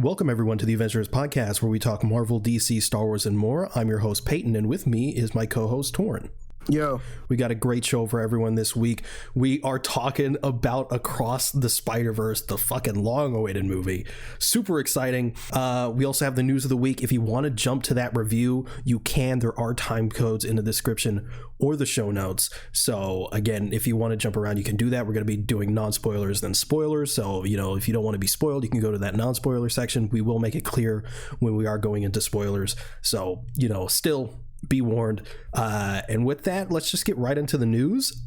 Welcome everyone to the Avengenerds podcast, where we talk Marvel, DC, Star Wars, and more. I'm your host Peyton, and with me is my co-host Torrin. Yo, we got a great show for everyone this week. We are talking about Across the Spider-Verse, the fucking long-awaited movie. Super exciting. We also have the news of the week. If you want to jump to that review, you can. There are time codes in the description or the show notes. So again, if you want to jump around, you can do that. We're going to be doing non-spoilers then spoilers. So, if you don't want to be spoiled, you can go to that non-spoiler section. We will make it clear when we are going into spoilers. So, still be warned. And with that, let's just get right into the news.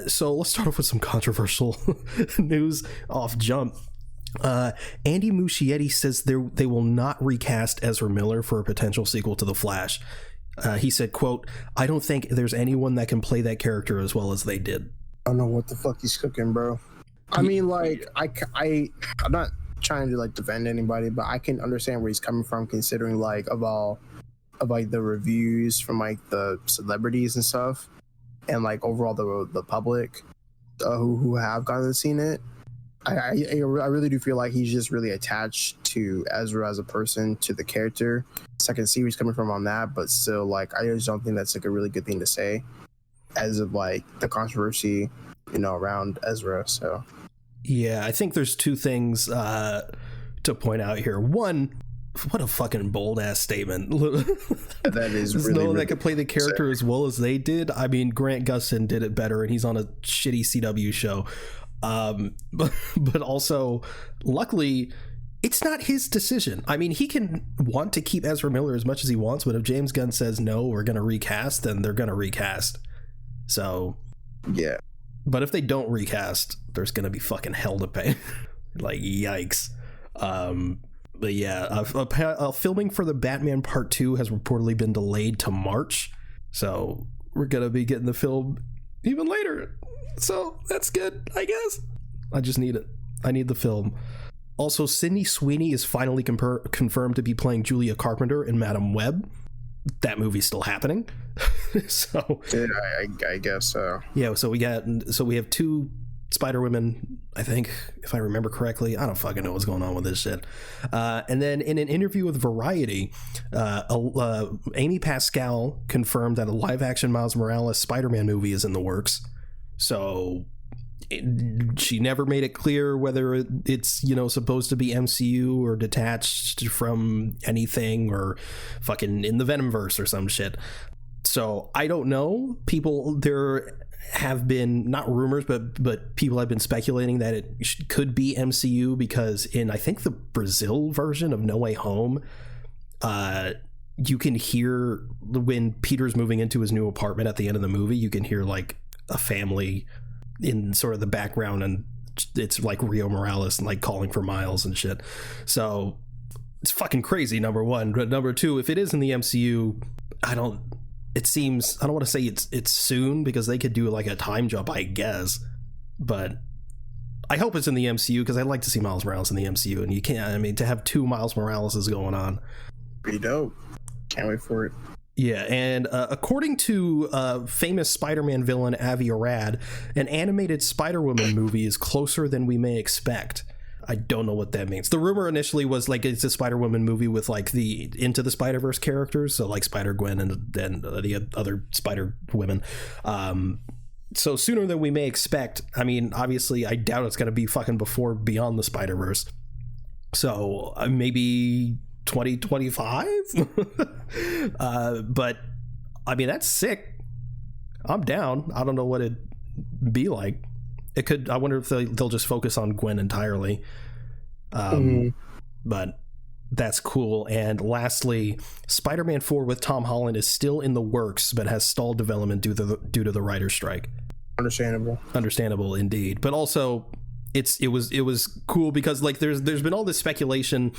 So let's start off with some controversial news off jump. Andy Muschietti says they will not recast Ezra Miller for a potential sequel to The Flash. He said, quote, "I don't think there's anyone that can play that character as well as they did." I don't know what the fuck he's cooking, bro. I mean, like, I'm not trying to defend anybody, but I can understand where he's coming from, considering the reviews from the celebrities and stuff, and overall the public who have gone and seen it. I really do feel like he's just really attached to Ezra as a person, to the character. So I can see where he's coming from on that, but still, I just don't think that's a really good thing to say as of the controversy around Ezra. So yeah, I think there's two things to point out here. One, what a fucking bold ass statement. That is There's really, no one really that could play the character as well as they did. I mean, Grant Gustin did it better, and he's on a shitty CW show. But also, luckily, it's not his decision. I mean, he can want to keep Ezra Miller as much as he wants, but if James Gunn says no, we're going to recast, then they're going to recast. So yeah. But if they don't recast, there's going to be fucking hell to pay. Yikes. But yeah, filming for the Batman Part 2 has reportedly been delayed to March. So we're going to be getting the film even later. So that's good, I guess. I just need it. I need the film. Also, Sydney Sweeney is finally confirmed to be playing Julia Carpenter in Madam Web. That movie's still happening. So yeah, I guess so. Yeah, so we have two Spider Women, I think, if I remember correctly. I don't fucking know what's going on with this shit. And then in an interview with Variety, Amy Pascal confirmed that a live-action Miles Morales Spider-Man movie is in the works. So she never made it clear whether it's supposed to be MCU or detached from anything or fucking in the Venomverse or some shit. So I don't know. There have been, not rumors, but people have been speculating that it could be MCU, because in, I think, the Brazil version of No Way Home, you can hear when Peter's moving into his new apartment at the end of the movie, you can hear a family in sort of the background, and it's Rio Morales and calling for Miles and shit. So it's fucking crazy, number one. But number two, if it is in the MCU, I don't want to say it's soon, because they could do a time jump, I guess, but I hope it's in the MCU, because I'd like to see Miles Morales in the MCU, and you can't, I mean, to have two Miles Moraleses going on, pretty dope. Can't wait for it. Yeah, and according to famous Spider-Man villain Avi Arad, an animated Spider-Woman movie is closer than we may expect. I don't know what that means. The rumor initially was it's a Spider-Woman movie with the Into the Spider-Verse characters, so Spider-Gwen and then the other Spider-Women. So sooner than we may expect. I mean, obviously, I doubt it's going to be fucking before Beyond the Spider-Verse. So maybe 2025. But I mean, that's sick. I'm down. I don't know what it'd be like. It could, I wonder if they'll just focus on Gwen entirely. But that's cool. And lastly, Spider-Man 4 with Tom Holland is still in the works, but has stalled development due to the writer's strike. Understandable indeed. But also it was cool because there's been all this speculation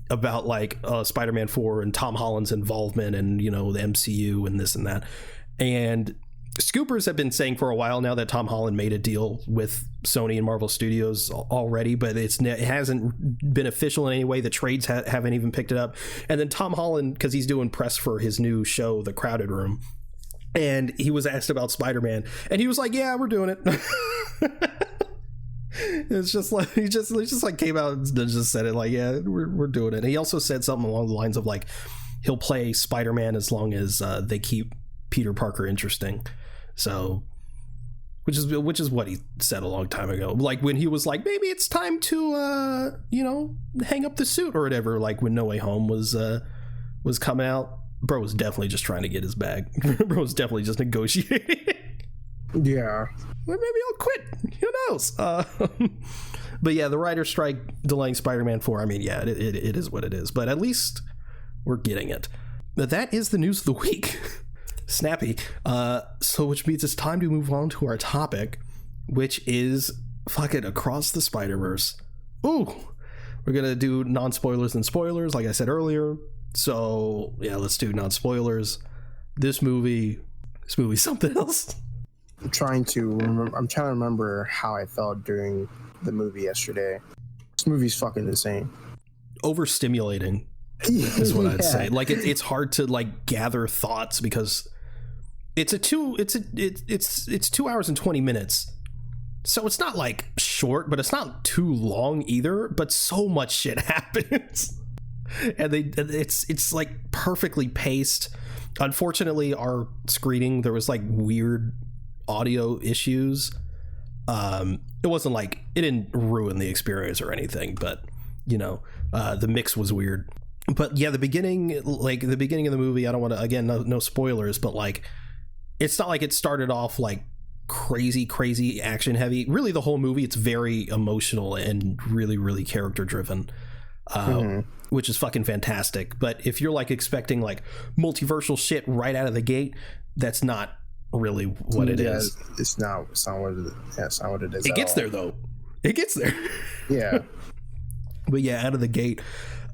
about Spider-Man 4 and Tom Holland's involvement and the MCU and this and that, and Scoopers have been saying for a while now that Tom Holland made a deal with Sony and Marvel Studios already, but it hasn't been official in any way. The trades haven't even picked it up. And then Tom Holland, because he's doing press for his new show, The Crowded Room, and he was asked about Spider-Man, and he was like, "Yeah, we're doing it." It's just like he just like came out and just said it like, yeah, we're doing it. And he also said something along the lines of like he'll play Spider-Man as long as they keep Peter Parker interesting. So which is what he said a long time ago, like when he was like, maybe it's time to hang up the suit or whatever, like when No Way Home was coming out. Bro was definitely just trying to get his bag. Bro was definitely just negotiating. Yeah. Well, maybe I'll quit. Who knows? But yeah, the writer's strike delaying Spider-Man 4. I mean, yeah, it is what it is. But at least we're getting it. But that is the news of the week. Snappy. So which means it's time to move on to our topic, which is fucking Across the Spider-Verse. Ooh. We're going to do non-spoilers and spoilers, like I said earlier. So yeah, let's do non-spoilers. This movie's something else. I'm trying to remember how I felt during the movie yesterday. This movie's fucking insane. Overstimulating is what I'd say. Like it's hard to like gather thoughts because it's 2 hours and 20 minutes. So it's not like short, but it's not too long either, but so much shit happens. And it's like perfectly paced. Unfortunately, our screening, there was like weird audio issues. It wasn't like it didn't ruin the experience or anything, but the mix was weird. But yeah, the beginning of the movie, I don't want to, again, no spoilers, but like it's not like it started off like crazy action heavy. Really, the whole movie, it's very emotional and really character driven. Which is fucking fantastic. But if you're like expecting like multiversal shit right out of the gate, that's not really what it is. It's not what it is. Yeah, it's not what it is. It gets there though. It gets there. Yeah. But yeah, out of the gate,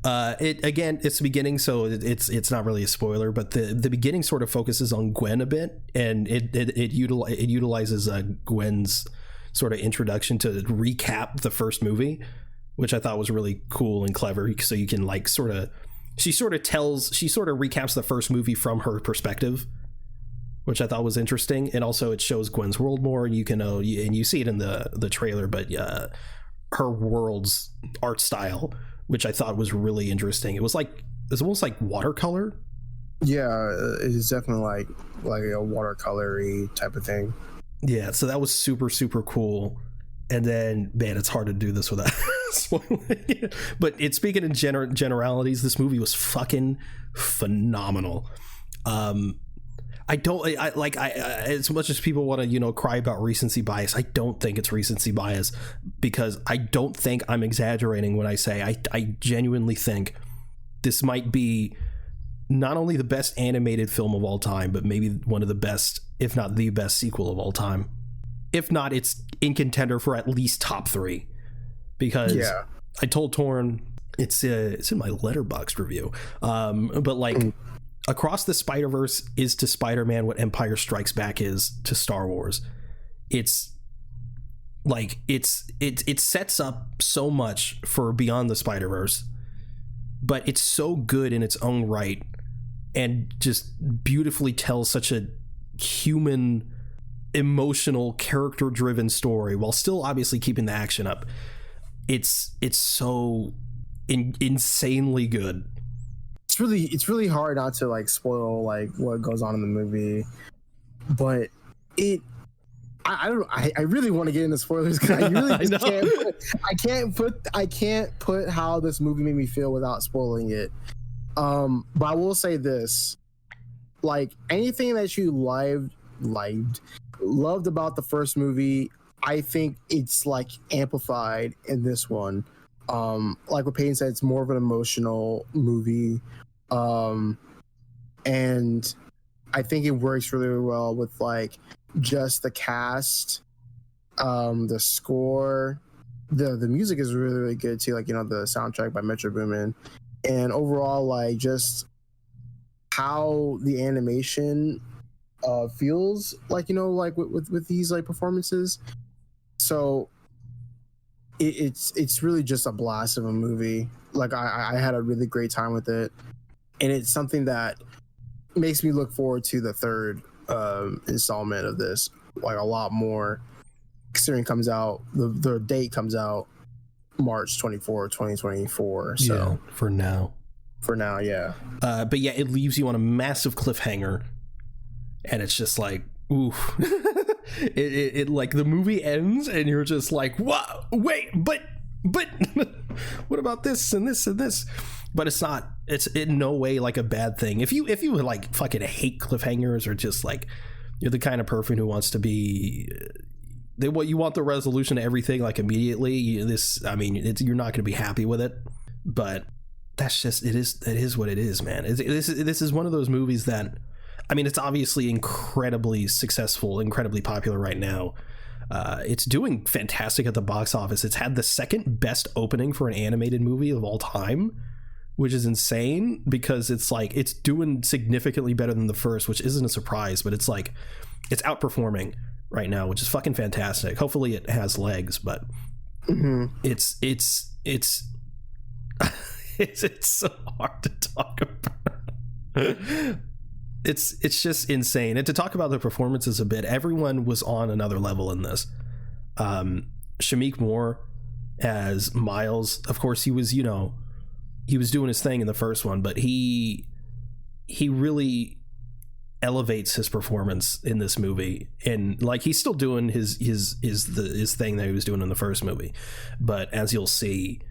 it's the beginning, so it's not really a spoiler. But the beginning sort of focuses on Gwen a bit, and it utilizes Gwen's sort of introduction to recap the first movie, which I thought was really cool and clever. So you can like she sort of recaps the first movie from her perspective, which I thought was interesting. And also it shows Gwen's world more, and you see it in the trailer, but her world's art style, which I thought was really interesting. It's almost like watercolor. Yeah, it's definitely like a watercolory type of thing. Yeah, so that was super cool. And then, man, it's hard to do this without spoiling it. But speaking in generalities, this movie was fucking phenomenal. As much as people want to, cry about recency bias, I don't think it's recency bias, because I don't think I'm exaggerating when I say I genuinely think this might be not only the best animated film of all time, but maybe one of the best, if not the best sequel of all time. If not, it's in contender for at least top 3, because I told Torn it's in my letterboxd review. But like Across the Spider-Verse is to Spider-Man what Empire Strikes Back is to Star Wars. It's like it sets up so much for Beyond the Spider-Verse, but it's so good in its own right and just beautifully tells such a human, emotional, character-driven story while still obviously keeping the action up. It's so insanely good. It's really hard not to like spoil like what goes on in the movie, but I really want to get into spoilers because I really just I can't put how this movie made me feel without spoiling it. But I will say this: like anything that you loved about the first movie, I think it's like amplified in this one. Like what Peyton said, it's more of an emotional movie. And I think it works really well with like just the cast, the score, the music is really good too. Like, the soundtrack by Metro Boomin, and overall, like just how the animation feels like, like with these like performances. So it's really just a blast of a movie. Like I had a really great time with it, and it's something that makes me look forward to the third installment of this like a lot more, considering comes out, the date comes out March 24, 2024. So yeah, for now. Yeah. But yeah, it leaves you on a massive cliffhanger, and it's just like, oof. it like the movie ends, and you're just like, what? Wait, but what about this and this and this? But it's not. It's in no way like a bad thing. If you like fucking hate cliffhangers, or just like you're the kind of person who wants to be. You want the resolution to everything like immediately. You're not going to be happy with it. But that's just it is what it is, man. This is one of those movies that, I mean, it's obviously incredibly successful, incredibly popular right now. It's doing fantastic at the box office. It's had the second best opening for an animated movie of all time, which is insane, because it's like it's doing significantly better than the first, which isn't a surprise, but it's like it's outperforming right now, which is fucking fantastic. Hopefully it has legs, but it's it's so hard to talk about. It's just insane. And to talk about the performances a bit, everyone was on another level in this. Shameik Moore as Miles, of course, he was doing his thing in the first one, but he really elevates his performance in this movie, and like he's still doing his thing that he was doing in the first movie, but as you'll see,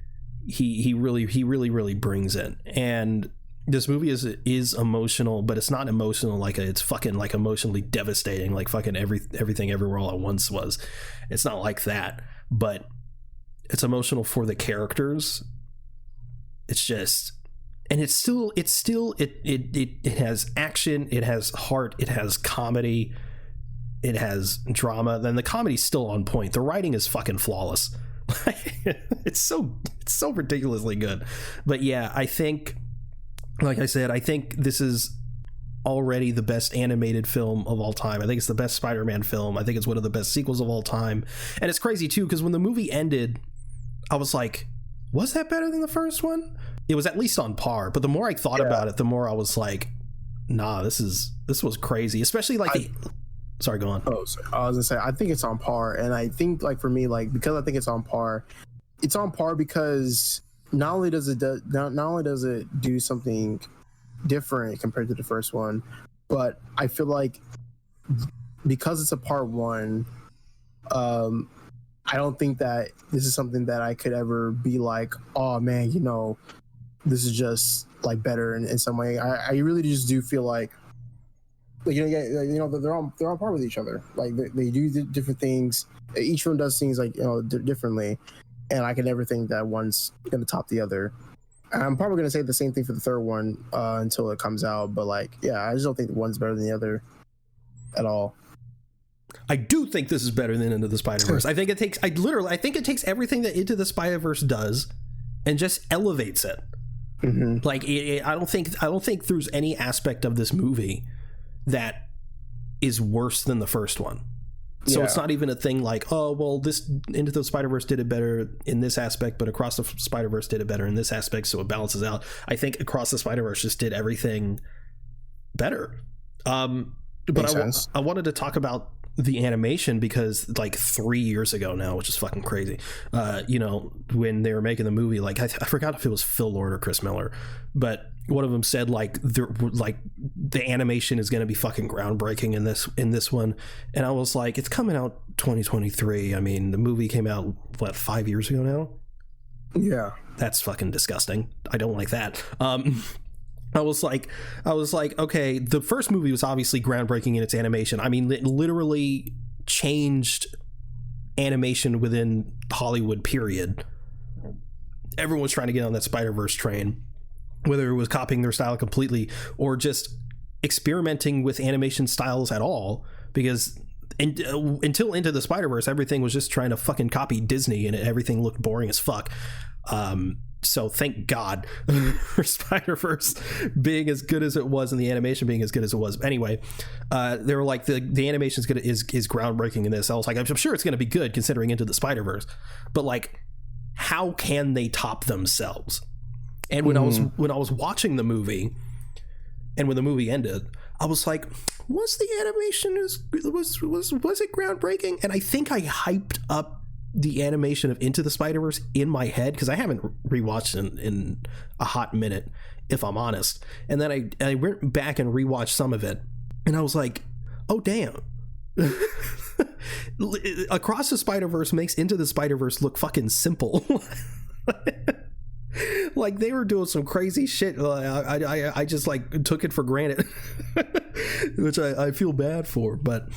he really brings it. And this movie is emotional, but it's not emotional like it's fucking like emotionally devastating like fucking everything everywhere all at once was. It's not like that, but it's emotional for the characters. It's just, and it has action, it has heart, it has comedy, it has drama. Then the comedy's still on point. The writing is fucking flawless. It's so ridiculously good. But yeah, I think, like I said, I think this is already the best animated film of all time. I think it's the best Spider-Man film. I think it's one of the best sequels of all time. And it's crazy too, because when the movie ended, I was like, was that better than the first one? It was at least on par. But the more I thought about it, the more I was like, nah, this was crazy. Especially like sorry, go on. Oh, sorry. I was gonna say, I think it's on par. And I think, like, for me, like, because I think it's on par because not only does it do something different compared to the first one, but I feel like because it's a part one, I don't think that this is something that I could ever be like, oh man, this is just like better in some way. I really just do feel like they're on par with each other. Like they do different things. Each one does things like differently, and I can never think that one's gonna top the other. And I'm probably gonna say the same thing for the third one until it comes out. But like, yeah, I just don't think one's better than the other at all. I do think this is better than Into the Spider-Verse. I think it takes everything that Into the Spider-Verse does and just elevates it. Mm-hmm. Like I don't think there's any aspect of this movie that is worse than the first one. So it's not even a thing like, oh well, this Into the Spider-Verse did it better in this aspect, but Across the Spider-Verse did it better in this aspect, so it balances out. I think Across the Spider-Verse just did everything better. But I wanted to talk about the animation because like 3 years ago now, which is fucking crazy, when they were making the movie, like I forgot if it was Phil Lord or Chris Miller, but one of them said like the animation is going to be fucking groundbreaking in this one, and I was like, it's coming out 2023. I mean, the movie came out 5 years ago now. Yeah, that's fucking disgusting. I don't like that. I was like, okay, the first movie was obviously groundbreaking in its animation. I mean, it literally changed animation within Hollywood, period. Everyone was trying to get on that Spider-Verse train, whether it was copying their style completely or just experimenting with animation styles at all, because until Into the Spider-Verse, everything was just trying to fucking copy Disney, and everything looked boring as fuck. So thank God for Spider-Verse being as good as it was and the animation being as good as it was. Anyway, they were like, the animation is groundbreaking in this. I was like, I'm sure it's going to be good considering Into the Spider-Verse, but like, how can they top themselves? And when I was watching the movie, and when the movie ended, I was like, was the animation was it groundbreaking? And I think I hyped up the animation of Into the Spider-Verse in my head, because I haven't rewatched it in a hot minute, if I'm honest. And then I went back and rewatched some of it, and I was like, oh damn. Across the Spider-Verse makes Into the Spider-Verse look fucking simple. Like, they were doing some crazy shit. I just like took it for granted, which I feel bad for. But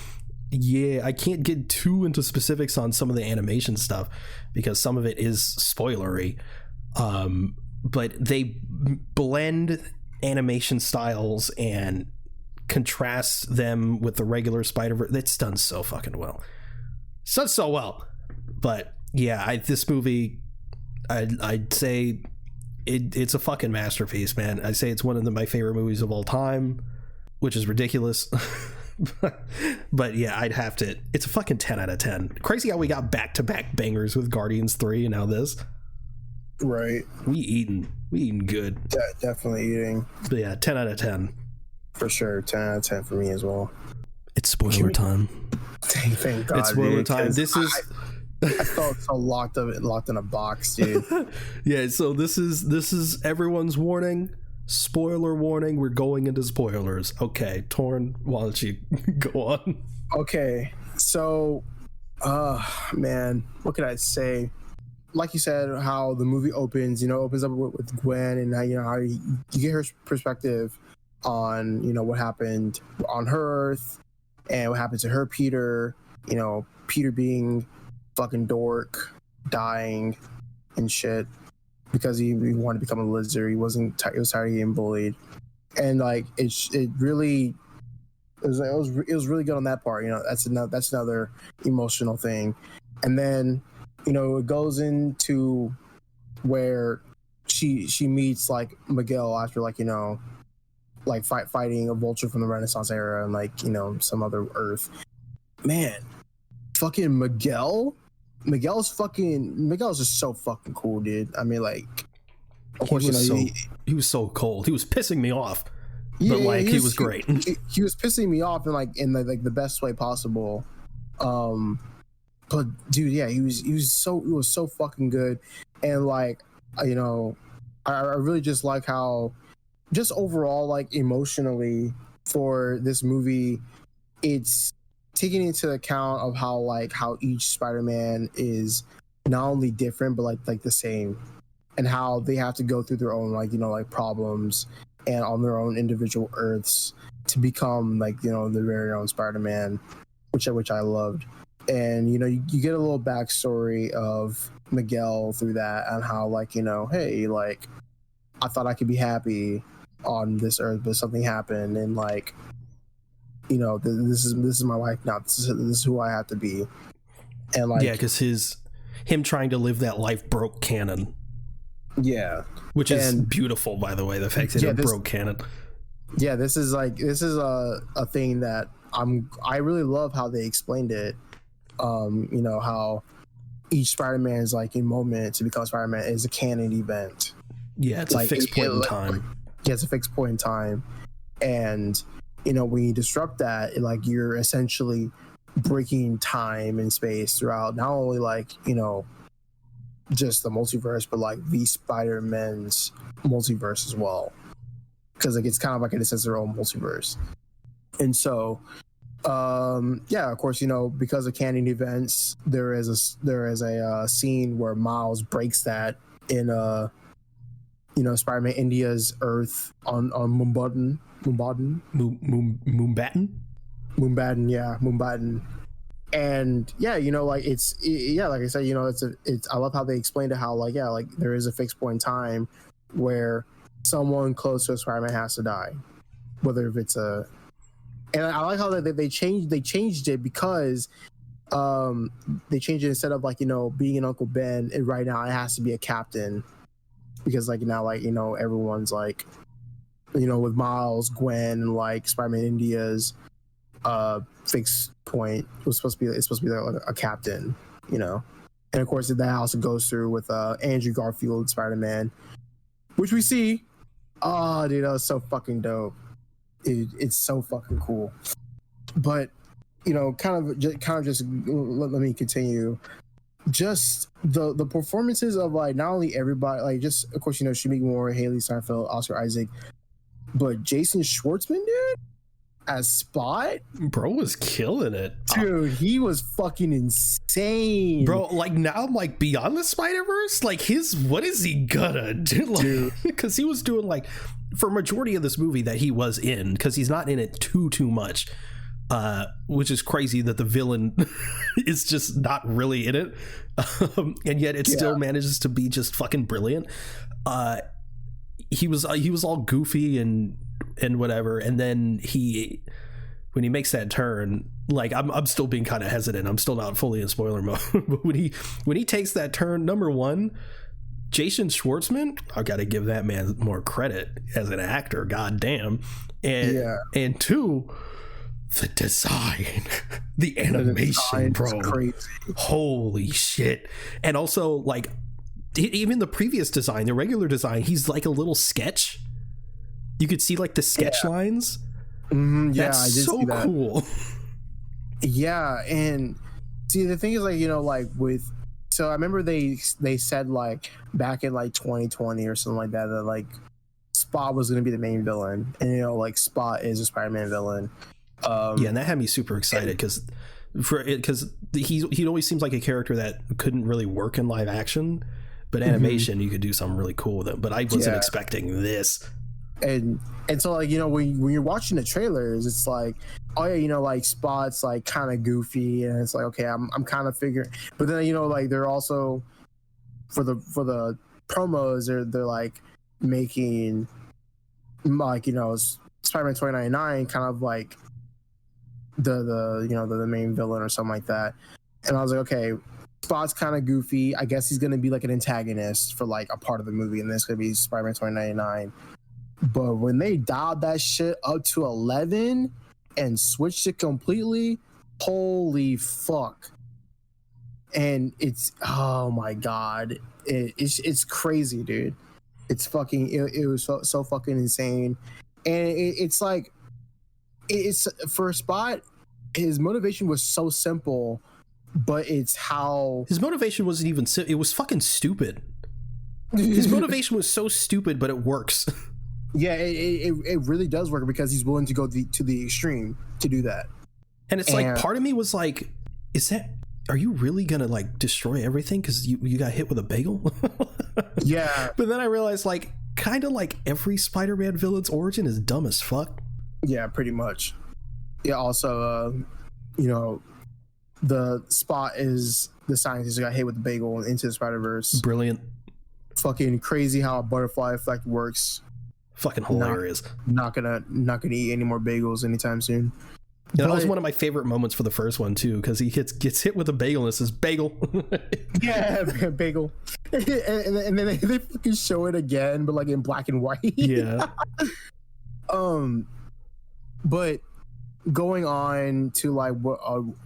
yeah, I can't get too into specifics on some of the animation stuff because some of it is spoilery. But they blend animation styles and contrast them with the regular Spider-Verse. It's done so fucking well. It's done so well. But yeah, this movie, I'd say it's a fucking masterpiece, man. I'd say it's one of my favorite movies of all time, which is ridiculous. But yeah, I'd have to. It's a fucking 10 out of 10. Crazy how we got back-to-back bangers with Guardians 3 and now this. Right. We eating good. Yeah, definitely eating. But yeah, 10 out of 10. For sure, 10 out of 10 for me as well. It's spoiler time. Thank God. It's spoiler time. This is... I felt so locked in a box, dude. Yeah, so this is everyone's warning. Spoiler warning. We're going into spoilers. Okay, Torn, why don't you go on? Okay, so, man, what could I say? Like you said, how the movie opens up with Gwen, and how how you get her perspective on what happened on her Earth and what happened to her Peter. Peter being fucking dork, dying and shit because he wanted to become a lizard. He was tired of getting bullied, and like it really was really good on that part. That's another emotional thing. And then it goes into where she meets like Miguel after fighting a vulture from the Renaissance era and some other Earth. Man, fucking Miguel's just so fucking cool, dude. I mean, of course, he was so cold. He was pissing me off, but he was great. He was pissing me off in the best way possible. But dude, yeah, he was so fucking good, and I really just like how, just overall, emotionally for this movie, it's taking into account of how each Spider-Man is not only different but like the same, and how they have to go through their own problems and on their own individual Earths to become their very own Spider-Man, which I loved. And you get a little backstory of Miguel through that, and how hey, I thought I could be happy on this Earth, but something happened, and this is my life now. This is who I have to be. And yeah, because him trying to live that life broke canon. Yeah, which is beautiful, by the way. The fact that it broke canon. Yeah, this is a thing that I really love how they explained it. How each Spider-Man is in moment to become Spider-Man is a canon event. Yeah, it's a fixed point in time. Yeah, it's a fixed point in time, and when you disrupt that, you're essentially breaking time and space throughout not only just the multiverse, but the Spider-Man's multiverse as well, because it's kind of in a sense their own multiverse. And so of course, because of canon events, there is a scene where Miles breaks that in Spider-Man India's Earth on Mumbattan. And like I said, it's I love how they explained it, how there is a fixed point in time where someone close to Spider-Man has to die, whether if it's and I like how they changed it, because they changed it instead of being an Uncle Ben, and right now it has to be a captain, because now everyone's with Miles, Gwen, and Spider-Man India's fixed point it's supposed to be a captain, and of course that also goes through with Andrew Garfield Spider-Man, which we see. Oh, dude, that was so fucking dope. it's so fucking cool. But kind of just let me continue. Just the performances of like not only everybody, like just of course Shamik Moore, Haley Steinfeld, Oscar Isaac, but Jason Schwartzman, dude, as Spot, bro, was killing it, dude. He was fucking insane, bro. Like now I'm like beyond the Spider-Verse, like what is he gonna do, like, because he was doing like for majority of this movie that he was in, because he's not in it too much, which is crazy that the villain is just not really in it, and yet it still manages to be just fucking brilliant. He was all goofy and whatever, and then when he makes that turn, like I'm still being kind of hesitant. I'm still not fully in spoiler mode, but when he takes that turn, number one, Jason Schwartzman, I got to give that man more credit as an actor. God damn, and two, the design, the animation, bro, crazy. Holy shit. And also like even the previous design, the regular design, he's like a little sketch. You could see like the sketch lines. That's I did so see that. Cool. Yeah, and see the thing is like like with, so I remember they said like back in like 2020 or something like that like Spot was going to be the main villain, and like Spot is a Spider-Man villain. And that had me super excited because he always seems like a character that couldn't really work in live action, but animation you could do something really cool with it. But I wasn't expecting this. And so like when you're watching the trailers, it's like, oh yeah, like Spot's like kind of goofy, and it's like, okay, I'm kind of figuring. But then like they're also for the promos, they're like making like Spider-Man 2099 kind of like the main villain or something like that. And I was like, okay, Spot's kind of goofy. I guess he's gonna be like an antagonist for like a part of the movie, and this gonna be Spider-Man 2099. But when they dialed that shit up to 11 and switched it completely, holy fuck. And it's, oh my god, it's crazy, dude. It's fucking, it was so fucking insane. And it's like, it's for a Spot, his motivation was so simple, but it's how his motivation wasn't even it was fucking stupid. His motivation was so stupid, but it works. Yeah, it really does work because he's willing to go to the extreme to do that. And it's like, part of me was like, are you really gonna like destroy everything because you got hit with a bagel? Yeah. But then I realized like kind of like every Spider-Man villain's origin is dumb as fuck. Yeah, pretty much. Yeah, also the Spot is the scientist who got hit with the bagel into the Spider-Verse. Brilliant. Fucking crazy how a butterfly effect works. Fucking hilarious. Not gonna eat any more bagels anytime soon. Yeah, that was one of my favorite moments for the first one too, because he gets hit with a bagel and it says bagel. Yeah, bagel. And then they fucking show it again, but like in black and white. Yeah. But going on to like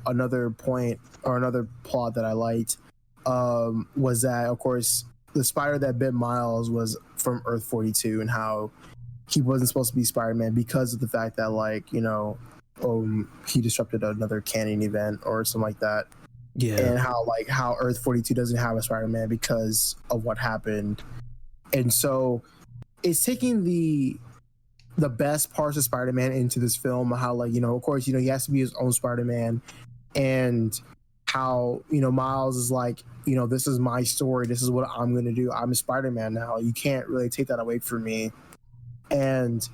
another point or another plot that I liked was that, of course, the spider that bit Miles was from Earth 42, and how he wasn't supposed to be Spider-Man because of the fact that like he disrupted another canon event or something like that. Yeah. And how Earth 42 doesn't have a Spider-Man because of what happened. And so it's taking the best parts of Spider-Man into this film, how like of course he has to be his own Spider-Man, and how Miles is like, this is my story, this is what I'm going to do, I'm a Spider-Man now, you can't really take that away from me. And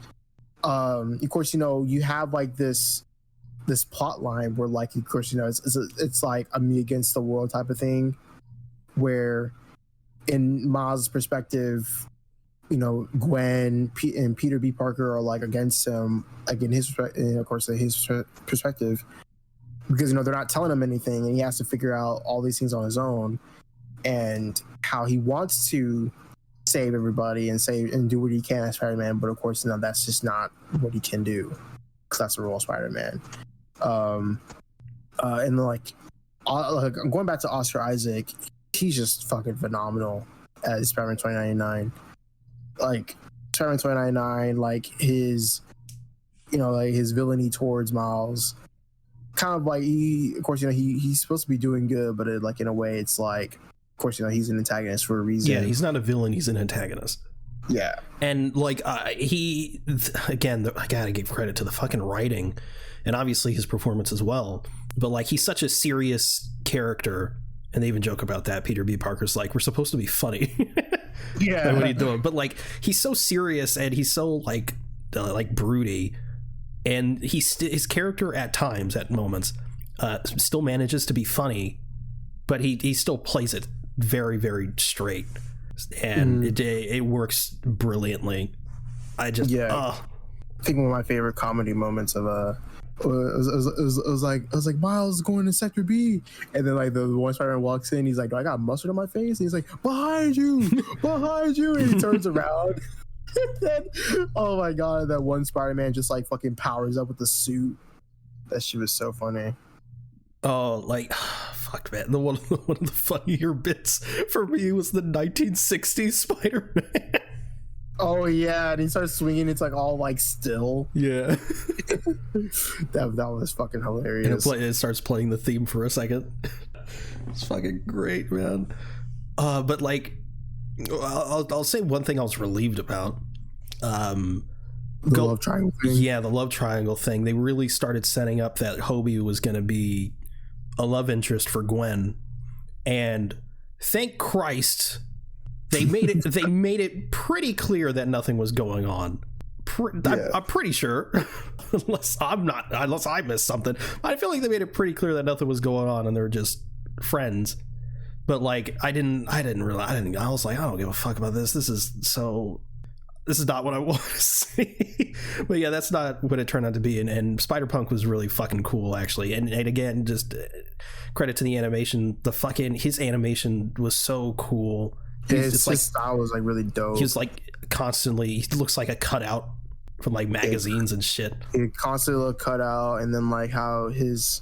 of course you have like this plot line where like, of course it's like a me against the world type of thing, where in Miles' perspective, Gwen and Peter B. Parker are like against him, like in his perspective, because they're not telling him anything, and he has to figure out all these things on his own, and how he wants to save everybody and do what he can as Spider-Man, but of course that's just not what he can do, because that's the role of Spider-Man. And like going back to Oscar Isaac, he's just fucking phenomenal as Spider-Man 2099. Like Spider-Man 2099, like like his villainy towards Miles. Kind of like of course, he's supposed to be doing good, but like in a way, it's like, of course, he's an antagonist for a reason. Yeah, he's not a villain; he's an antagonist. Yeah, and like he again, I gotta give credit to the fucking writing, and obviously his performance as well. But like, he's such a serious character, and they even joke about that. Peter B. Parker's like, we're supposed to be funny. Yeah, like, what are you doing? But like, he's so serious, and he's so like broody. And his character at times, at moments, still manages to be funny, but he still plays it very, very straight, and it works brilliantly. I think one of my favorite comedy moments of it was like Miles is going to Sector B, and then like the one Spider-Man walks in, he's like, "Do I got mustard on my face?" And he's like, "Behind you, behind you!" And he turns around. Then, oh my god, that one Spider-Man just like fucking powers up with the suit. That shit was so funny. Oh, like, fuck, man. One of the funnier bits for me was the 1960s Spider-Man. Oh yeah, and he starts swinging. It's like all like still. Yeah, that was fucking hilarious. And it starts playing the theme for a second. It's fucking great, man. But like, I'll say one thing I was relieved about. The love triangle thing. Yeah, the love triangle thing. They really started setting up that Hobie was going to be a love interest for Gwen, and thank Christ they made it. They made it pretty clear that nothing was going on. I'm pretty sure, unless I missed something. I feel like they made it pretty clear that nothing was going on, and they were just friends. But like, I was like, I don't give a fuck about this. This is not what I want to see. But yeah, that's not what it turned out to be. And Spider-Punk was really fucking cool, actually. And again, just credit to the animation. His animation was so cool. His style was like really dope. He was like he looks like a cutout from like magazines and shit. He constantly looked cut out, and then like how his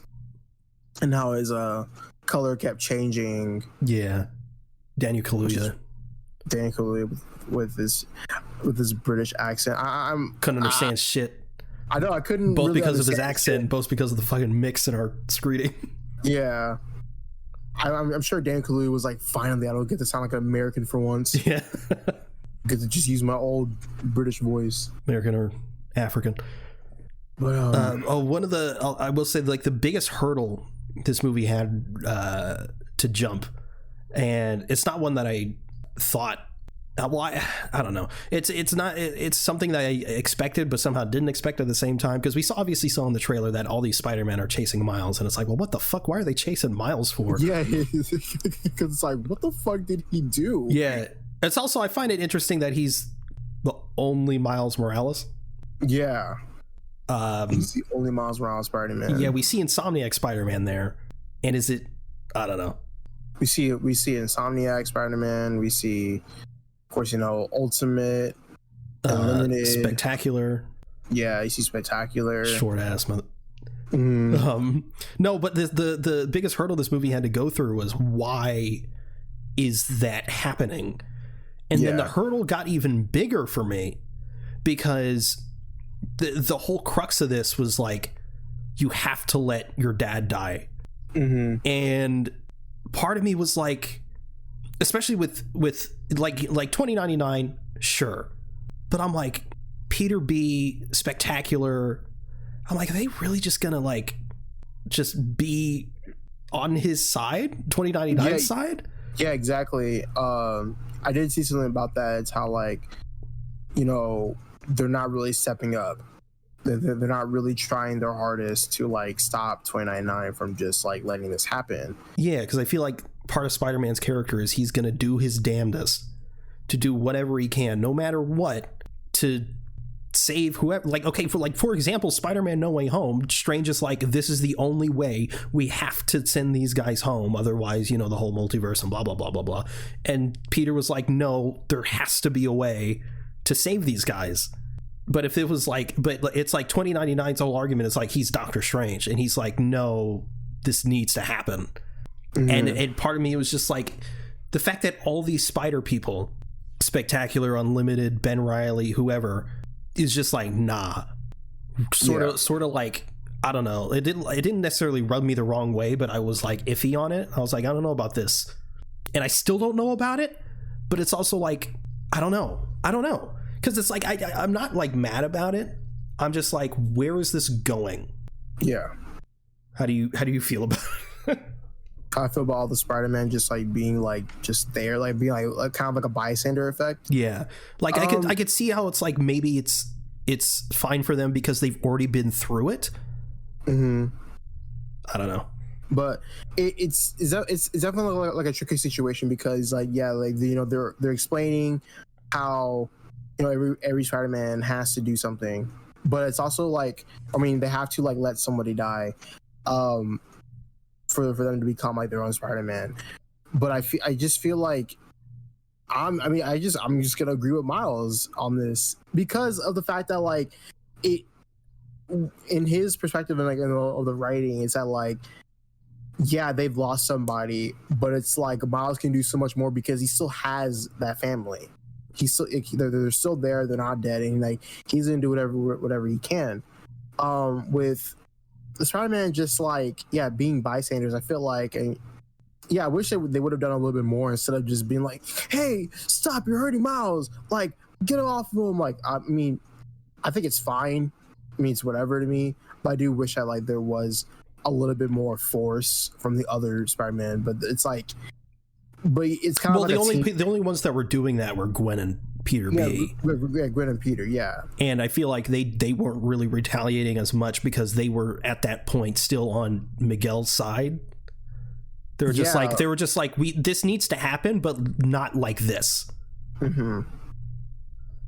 color kept changing. Yeah, Daniel Kaluuya with his British accent. I couldn't understand shit. I know, I couldn't. Both really because of his accent, shit. both because of the fucking mix in our screening. Yeah. I'm sure Dan Kaluuya was like, finally, I don't get to sound like an American for once. Yeah. Get to just use my old British voice. American or African. But I will say, like, the biggest hurdle this movie had to jump, and it's not one that I thought, well, I don't know. It's something that I expected, but somehow didn't expect at the same time, because we obviously saw in the trailer that all these Spider-Men are chasing Miles, and it's like, well, what the fuck? Why are they chasing Miles for? Yeah, because it's like, what the fuck did he do? Yeah, it's also, I find it interesting that he's the only Miles Morales. Yeah, he's the only Miles Morales Spider-Man. Yeah, we see Insomniac Spider-Man there, and is it? I don't know. We see Insomniac Spider-Man. We see, of course, Ultimate, Limited, Spectacular. Yeah, you see Spectacular. Short ass mother. No, but the biggest hurdle this movie had to go through was, why is that happening? And then the hurdle got even bigger for me, because the whole crux of this was like, you have to let your dad die. And part of me was like, especially with like 2099, sure, but I'm like, Peter B, Spectacular, I'm like, are they really just gonna like just be on his side, 2099's side? Yeah, exactly. I did see something about that. It's how, like, they're not really stepping up. They're not really trying their hardest to like stop 2099 from just like letting this happen. Yeah, because I feel like part of Spider-Man's character is he's gonna do his damnedest to do whatever he can, no matter what, to save whoever. Like, okay, for example, Spider-Man No Way Home, Strange is like, this is the only way, we have to send these guys home, otherwise, the whole multiverse and blah blah blah blah blah. And Peter was like, no, there has to be a way to save these guys. But if it was like, but it's like 2099's whole argument is like, he's Doctor Strange, and he's like, no, this needs to happen. And part of me was just like, the fact that all these spider people, Spectacular, Unlimited, Ben Reilly, whoever, is just like, nah, sort of like, I don't know, it didn't necessarily rub me the wrong way, but I was like iffy on it. I was like, I don't know about this, and I still don't know about it, but it's also like, I don't know, because it's like I'm not like mad about it. I'm just like, where is this going? Yeah. How do you feel about it? I feel about all the Spider-Man just like being like just there, like being like kind of like a bystander effect. Yeah, like I could see how it's like maybe it's fine for them because they've already been through it. Mm-hmm. I don't know, but it's definitely like a tricky situation because like like they're explaining how every Spider-Man has to do something, but it's also like, I mean, they have to like let somebody die for them to become like their own Spider-Man. But I just feel like I'm just gonna agree with Miles on this because of the fact that like it, in his perspective and like of the writing, is that like, yeah, they've lost somebody, but it's like Miles can do so much more because he still has that family. He's still, they're still there, they're not dead, and like he's gonna do whatever he can. With the Spider-Man just like, yeah, being bystanders, I feel like, and yeah, I wish they would have done a little bit more instead of just being like, hey, stop, you're hurting Miles, like get off of him. Like, I mean, I think it's fine, I mean, it's whatever to me, but I do wish that like there was a little bit more force from the other Spider-Man. But it's like, but it's kind of like the only ones that were doing that were Gwen and Peter B. Yeah, Gwen and Peter, yeah. And I feel like they weren't really retaliating as much because they were at that point still on Miguel's side. They were just like, this needs to happen, but not like this. Mm-hmm.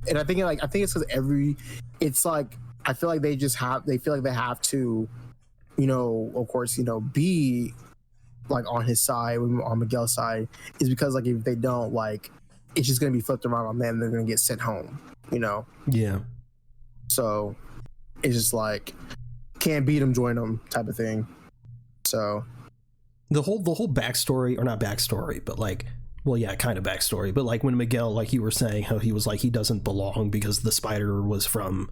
And I think it's because it's like, I feel like they feel like they have to, of course, be like on his side, on Miguel's side, is because like if they don't, like it's just gonna be flipped around on them, they're gonna get sent home, Yeah. So it's just like, can't beat them, join them type of thing. So the whole backstory, or not backstory, but like, well, yeah, kind of backstory, but like when Miguel, like you were saying, how he was like, he doesn't belong because the spider was from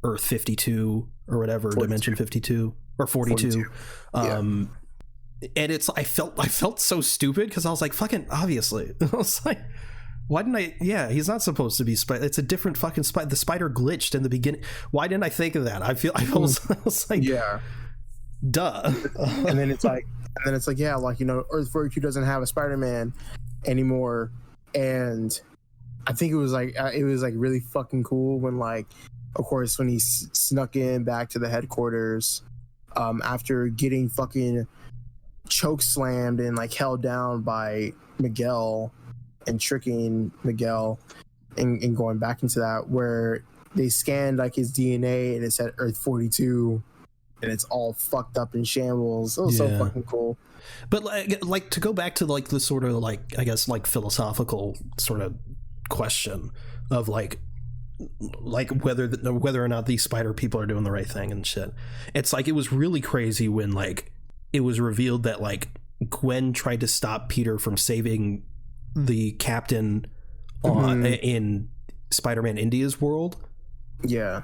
Earth 52 or whatever, 42. Dimension 52 or 42. Yeah. And it's, I felt so stupid because I was like, fucking obviously. I was like, why didn't I? Yeah, he's not supposed to be spider. It's a different fucking spider. The spider glitched in the beginning. Why didn't I think of that? I was like, yeah, duh. And then it's like, yeah, like, Earth 42 doesn't have a Spider-Man anymore. And I think it was like really fucking cool when, like, of course, when he snuck in back to the headquarters after getting fucking choke slammed and like held down by Miguel and tricking Miguel and going back into that, where they scanned like his DNA and it said Earth 42 and it's all fucked up in shambles. It was so fucking cool. But like to go back to like the sort of like, I guess, like philosophical sort of question of like whether or not these spider people are doing the right thing and shit. It's like, it was really crazy when like it was revealed that like Gwen tried to stop Peter from saving the captain in Spider-Man India's world. Yeah,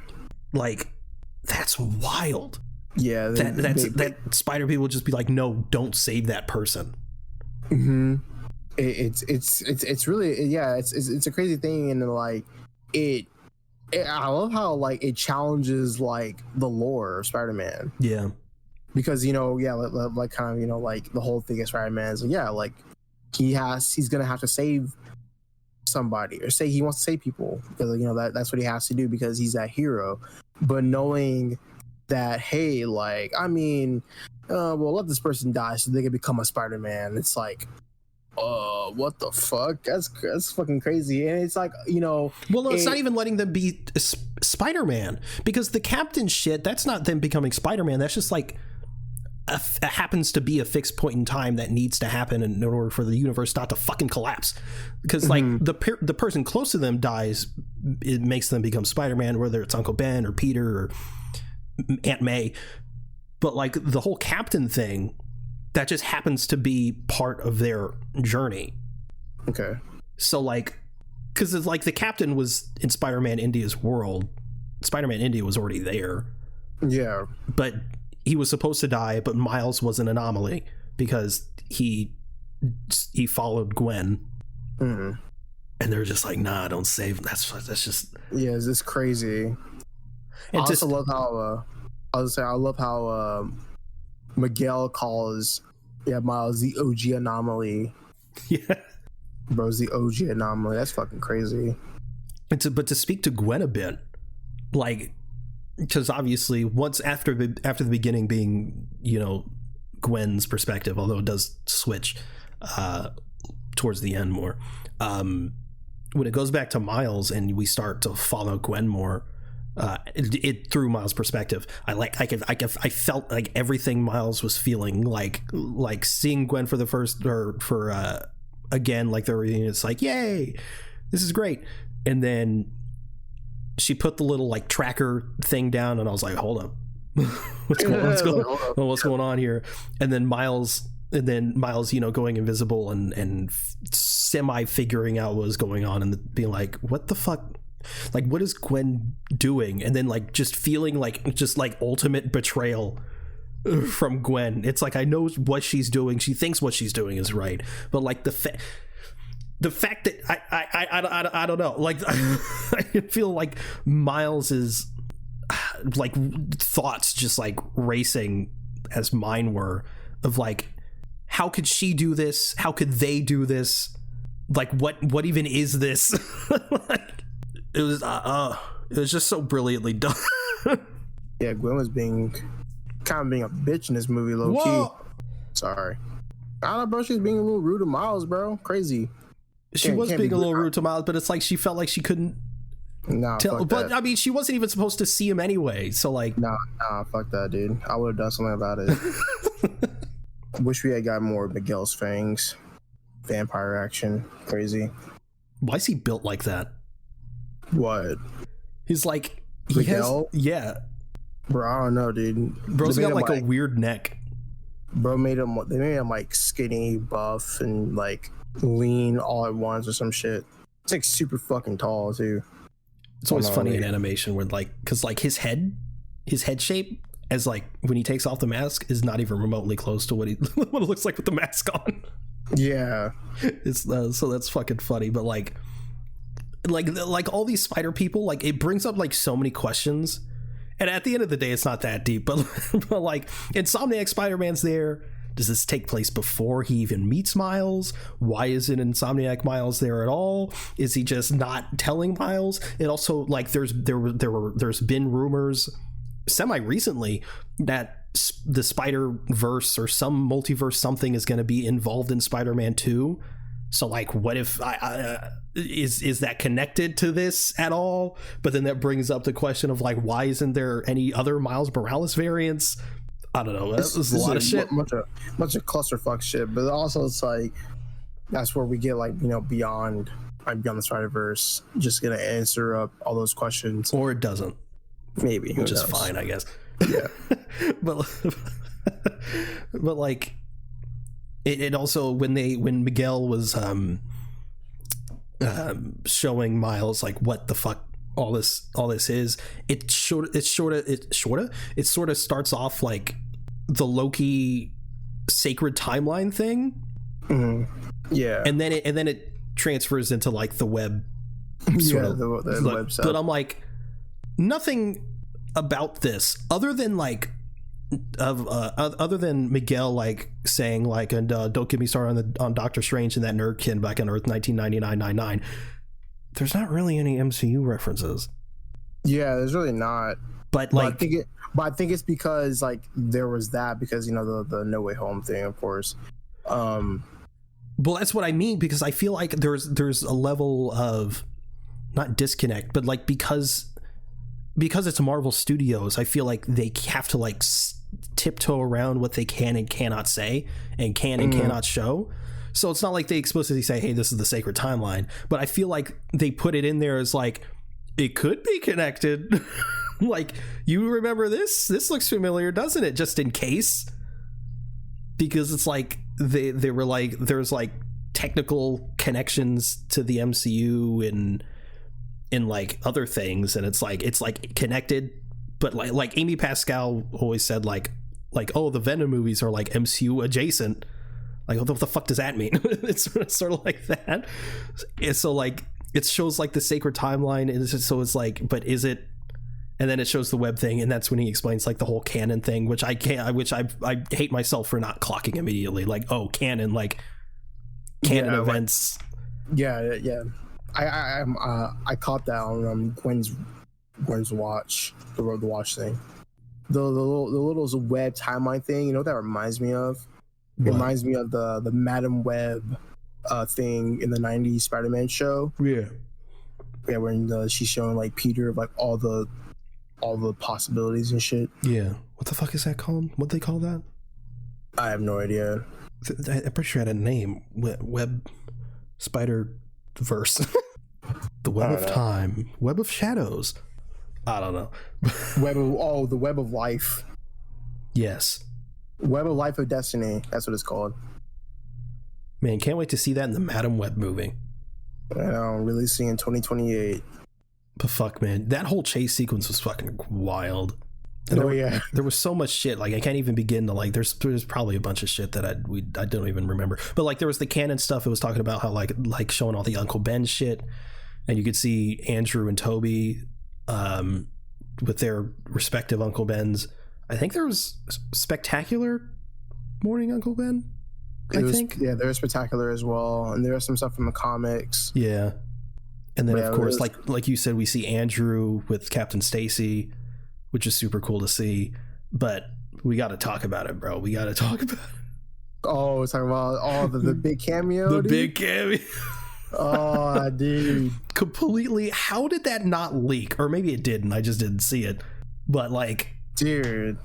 like that's wild. Yeah, that spider people just be like, no, don't save that person. Mm-hmm. It's really, yeah, it's a crazy thing, and like I love how like it challenges like the lore of Spider-Man. Yeah, because like kind of like the whole thing of Spider-Man is like he's gonna have to save somebody, or say he wants to save people because that's what he has to do because he's that hero. But knowing that, hey, like, I mean, well, let this person die so they can become a Spider-Man. It's like, what the fuck? That's fucking crazy. And it's like, well, no, it's not even letting them be Spider-Man, because the captain shit, that's not them becoming Spider-Man. That's just like happens to be a fixed point in time that needs to happen in order for the universe not to fucking collapse. Because like the person close to them dies, it makes them become Spider-Man, whether it's Uncle Ben or Peter or Aunt May. But like the whole captain thing, that just happens to be part of their journey. Okay. So like, because it's like the captain was in Spider-Man India's world. Spider-Man India was already there. Yeah. But he was supposed to die, but Miles was an anomaly because he followed Gwen. Mm. And they're just like, nah, don't save. That's just. Yeah, it's just crazy. I also love how I love how Miguel calls Miles the OG anomaly. Yeah, bro's the OG anomaly. That's fucking crazy. But to speak to Gwen a bit, like, because obviously once after the beginning being, you know, Gwen's perspective, although it does switch towards the end more. When it goes back to Miles and we start to follow Gwen more, it through Miles' perspective, I felt like everything Miles was feeling, like seeing Gwen for the first again, like the reunion. It's like, yay, this is great. And then she put the little like tracker thing down, and I was like, hold up, what's going on here? And then Miles, you know, going invisible and semi figuring out what was going on and being like, what the fuck? Like, what is Gwen doing? And then like just feeling like just like ultimate betrayal from Gwen. It's like, I know what she's doing. She thinks what she's doing is right. But like the fact that I don't know, like I feel like Miles is like thoughts just like racing as mine were of like, how could she do this? How could they do this? Like, what even is this? Like, it was just so brilliantly done. Yeah, Gwen was being a bitch in this movie, low key. Sorry. I don't know, bro. She was being a little rude to Miles, bro. Crazy. She was being a little rude to Miles, but it's like she felt like she couldn't tell. But I mean, she wasn't even supposed to see him anyway. So like, nah, fuck that, dude. I would have done something about it. Wish we had got more Miguel's fangs. Vampire action. Crazy. Why is he built like that? What? He's like, Miguel? Yeah. Bro, I don't know, dude. Bro's got like a weird neck. They made him like skinny, buff, and like lean all at once or some shit. It's like super fucking tall too. It's always funny in animation where like, because like his head shape, as like when he takes off the mask, is not even remotely close to what it looks like with the mask on. Yeah, it's so that's fucking funny. But like all these spider people, like it brings up like so many questions, and at the end of the day, it's not that deep. But like Insomniac Spider-Man's there. Does this take place before he even meets Miles? Why isn't Insomniac Miles there at all? Is he just not telling Miles? And also, like, there's been rumors semi recently that the Spider-Verse or some multiverse something is going to be involved in Spider-Man 2. So like, what if is that connected to this at all? But then that brings up the question of like, why isn't there any other Miles Morales variants? I don't know. This is a lot of shit. Bunch of clusterfuck shit. But also, it's like that's where we get like, you know, beyond the Spider-Verse, just gonna answer up all those questions, or it doesn't. Maybe, which is fine, I guess. Yeah, but like it also when Miguel was showing Miles like what the fuck all this is, it sort of starts off like the Loki sacred timeline thing. Mm-hmm. Yeah, and then it transfers into like the web sort of the web stuff. But I'm like, nothing about this other than like other than Miguel like saying like, and don't get me started on Doctor Strange and that nerd kid back on Earth 1999. There's not really any MCU references. Yeah, there's really not. But like, I think it's because like there was that, because, you know, the No Way Home thing, of course. Well, that's what I mean, because I feel like there's a level of not disconnect, but like because it's Marvel Studios, I feel like they have to like tiptoe around what they can and cannot say and cannot show. So it's not like they explicitly say, hey, this is the sacred timeline, but I feel like they put it in there as like, it could be connected. Like, you remember this looks familiar, doesn't it, just in case, because it's like they were like, there's like technical connections to the MCU and in like other things, and it's like connected but like Amy Pascal always said like oh, the Venom movies are like MCU adjacent. Like, what the fuck does that mean? It's sort of like that. And so like it shows like the sacred timeline, and so it's like, but is it? And then it shows the web thing, and that's when he explains like the whole canon thing, which I hate myself for not clocking immediately. Like, oh, canon, like canon events. Yeah. I caught that on Gwen's watch, the Road to Watch thing. The little web timeline thing. You know what that reminds me of? It reminds me of the Madam Web thing in the '90s Spider-Man show. Yeah, when she's showing like Peter like all the possibilities and shit. Yeah, what the fuck is that called? What they call that? I have no idea. I'm pretty sure it had a name. Web Spider Verse. The Web of Time. Web of Shadows. I don't know. The Web of Life. Yes. Web of Life of Destiny. That's what it's called. Man, can't wait to see that in the Madam Web movie. I know, releasing in 2028. But fuck, man, that whole chase sequence was fucking wild. And there was so much shit. Like, I can't even begin to like. There's probably a bunch of shit that I don't even remember. But like, there was the canon stuff. It was talking about how like showing all the Uncle Ben shit, and you could see Andrew and Toby, with their respective Uncle Bens. I think there was Spectacular Morning Uncle Ben. There's Spectacular as well, and there's some stuff from the comics. Yeah, and then of course, like you said, we see Andrew with Captain Stacy, which is super cool to see. But we got to talk about it, bro. We got to talk about it. Oh, talking about the big cameo. Big cameo. Oh, dude. Completely. How did that not leak? Or maybe it did, and I just didn't see it. But like, dude,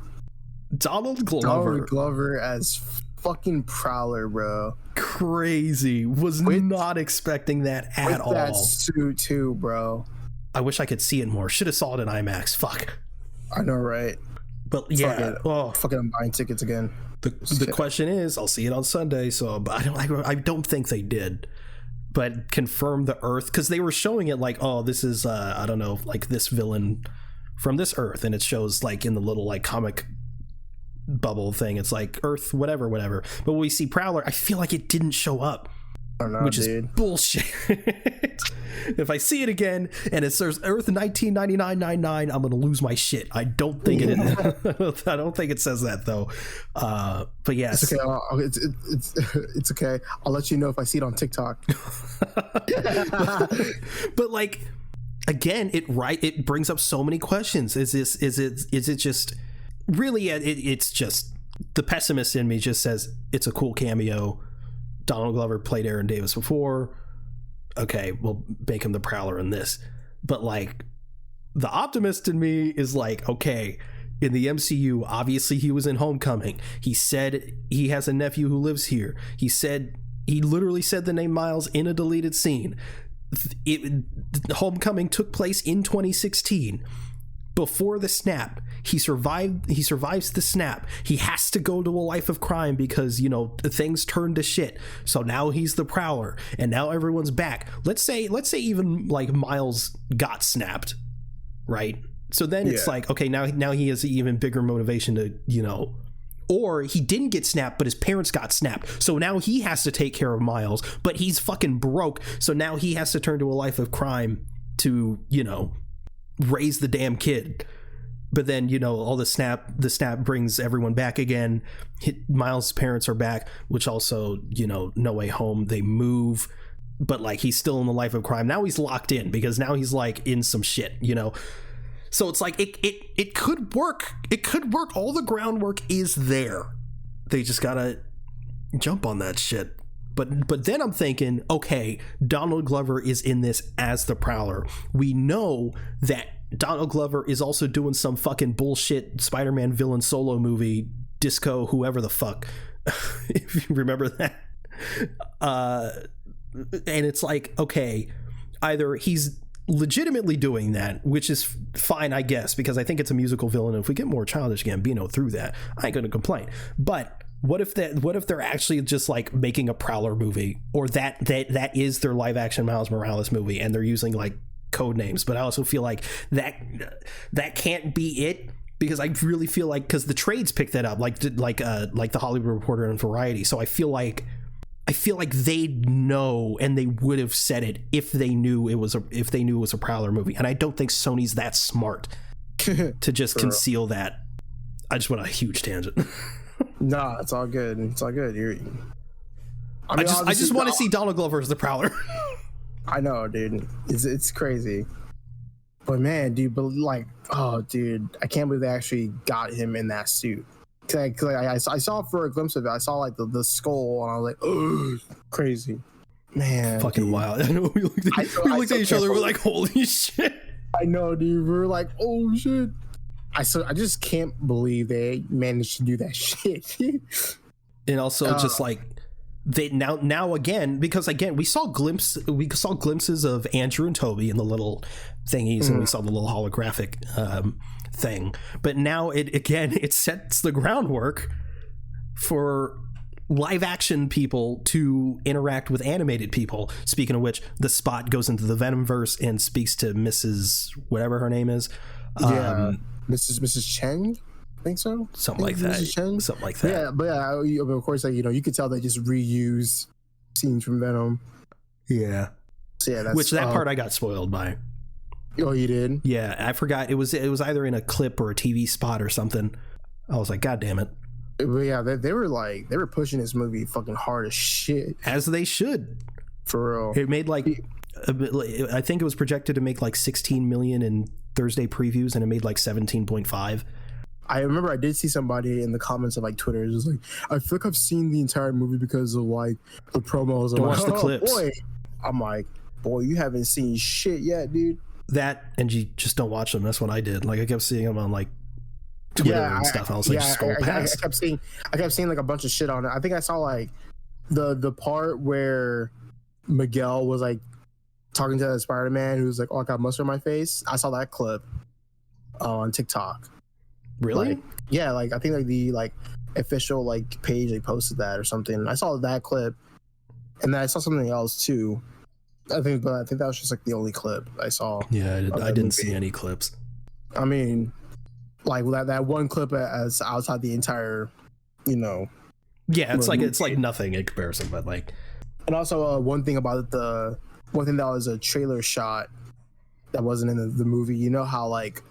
Donald Glover as fucking Prowler, bro. Crazy. Was not expecting that at all. That suit too, bro. I wish I could see it more. Should have saw it in IMAX. Fuck. I know, right? But yeah, I'm buying tickets again. The question is, I'll see it on Sunday. So, but I don't think they did. But confirm the Earth, because they were showing it like, oh, this is I don't know, like this villain from this Earth, and it shows like in the little like comic bubble thing, it's like Earth whatever. But when we see Prowler, I feel like it didn't show up. I don't know, which dude. is bullshit. If I see it again and it says Earth 1999-99, I'm gonna lose my shit. I don't think it is. I don't think it says that though. But yes, it's okay. It's okay. I'll let you know if I see it on TikTok. but like, again, it brings up so many questions. Is it just really? It's just the pessimist in me just says it's a cool cameo. Donald Glover played Aaron Davis before. Okay, we'll make him the Prowler in this. But like, the optimist in me is like, okay, in the MCU, obviously he was in Homecoming. He said he has a nephew who lives here. He literally said the name Miles in a deleted scene. Homecoming took place in 2016. Before the snap, he survives the snap. He has to go to a life of crime because, you know, things turn to shit. So now he's the Prowler, and now everyone's back. Let's say even like Miles got snapped, right? So then it's like, okay, now he has even bigger motivation to, you know, or he didn't get snapped, but his parents got snapped. So now he has to take care of Miles, but he's fucking broke. So now he has to turn to a life of crime to, you know, raise the damn kid. But then, you know, all the snap brings everyone back again. Miles' parents are back, which also, you know, No Way Home, they move, but like he's still in the life of crime. Now he's locked in because now he's like in some shit, you know. So it's like it could work. It could work. All the groundwork is there. They just gotta jump on that shit. But then I'm thinking, okay, Donald Glover is in this as the Prowler. We know that Donald Glover is also doing some fucking bullshit Spider-Man villain solo movie, Disco, whoever the fuck, if you remember that. And it's like, okay, either he's legitimately doing that, which is fine, I guess, because I think it's a musical villain. If we get more Childish Gambino through that, I ain't gonna complain. But what if they're actually just like making a Prowler movie, or that is their live action Miles Morales movie, and they're using like code names, but I also feel like that can't be it, because I really feel like, because the trades picked that up, like the Hollywood Reporter and Variety. So I feel like they know, and they would have said it if they knew it was a Prowler movie. And I don't think Sony's that smart to just conceal that. I just went on a huge tangent. Nah, it's all good. It's all good. I just want to see Donald Glover as the Prowler. I know, dude. It's crazy. But man, dude, oh, dude, I can't believe they actually got him in that suit. Cause I saw for a glimpse of it. I saw like the skull, and I was like, oh, crazy, man, fucking dude. Wild. I know. We looked at each other. We're like, holy shit. I know, dude. We were like, oh shit. I just can't believe they managed to do that shit. And also, just like they now again, because again we saw glimpses of Andrew and Toby in the little thingies, and we saw the little holographic thing, but now it sets the groundwork for live action people to interact with animated people. Speaking of which, the Spot goes into the Venomverse and speaks to Mrs. whatever her name is. Mrs. Cheng, I think so. Something like that. Yeah, but of course, like, you could tell they just reuse scenes from Venom. Yeah. So yeah, that's that part I got spoiled by. Oh, you did? Yeah, I forgot. It was either in a clip or a TV spot or something. I was like, God damn it. But yeah, they were pushing this movie fucking hard as shit. As they should. For real. It made I think it was projected to make like 16 million in Thursday previews, and it made like 17.5. I remember I did see somebody in the comments of like Twitter. It was like, I feel like I've seen the entire movie because of like the promos. Don't watch the clips. Boy. I'm like, boy, you haven't seen shit yet, dude. That, and you just don't watch them. That's what I did. Like, I kept seeing them on like Twitter and stuff. I was like, scroll past. I kept seeing like a bunch of shit on it. I think I saw like the part where Miguel was like talking to the Spider-Man who's like, oh, I got mustard on my face. I saw that clip on TikTok. Really? Like, yeah, like I think like the official like page, they posted that or something. I saw that clip, and then I saw something else too. I think that was just like the only clip I saw. Yeah, I didn't see any clips. I mean, like that one clip as outside the entire, Yeah, it's like nothing in comparison, but like. And also one thing that was a trailer shot that wasn't in the movie. You know how like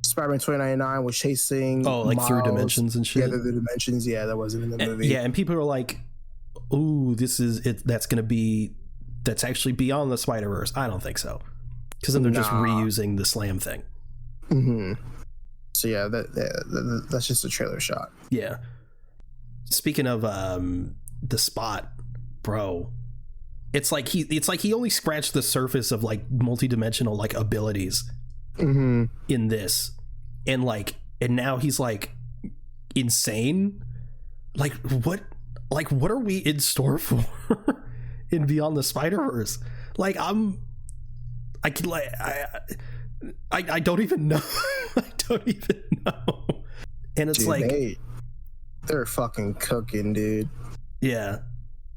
Spider-Man 2099 was chasing Miles, through dimensions and shit. Yeah, the dimensions. Yeah, that wasn't in the movie. Yeah, and people are like, "Ooh, this is it. That's actually beyond the Spider-Verse." I don't think so, because then they're just reusing the Slam thing. Mm-hmm. So yeah, that's just a trailer shot. Yeah. Speaking of the Spot, bro, it's like he only scratched the surface of like multi-dimensional like abilities in this, and now he's like insane. Like what are we in store for in Beyond the Spider-Verse? Like I don't even know. I don't even know. And it's, dude, they're fucking cooking, dude. Yeah.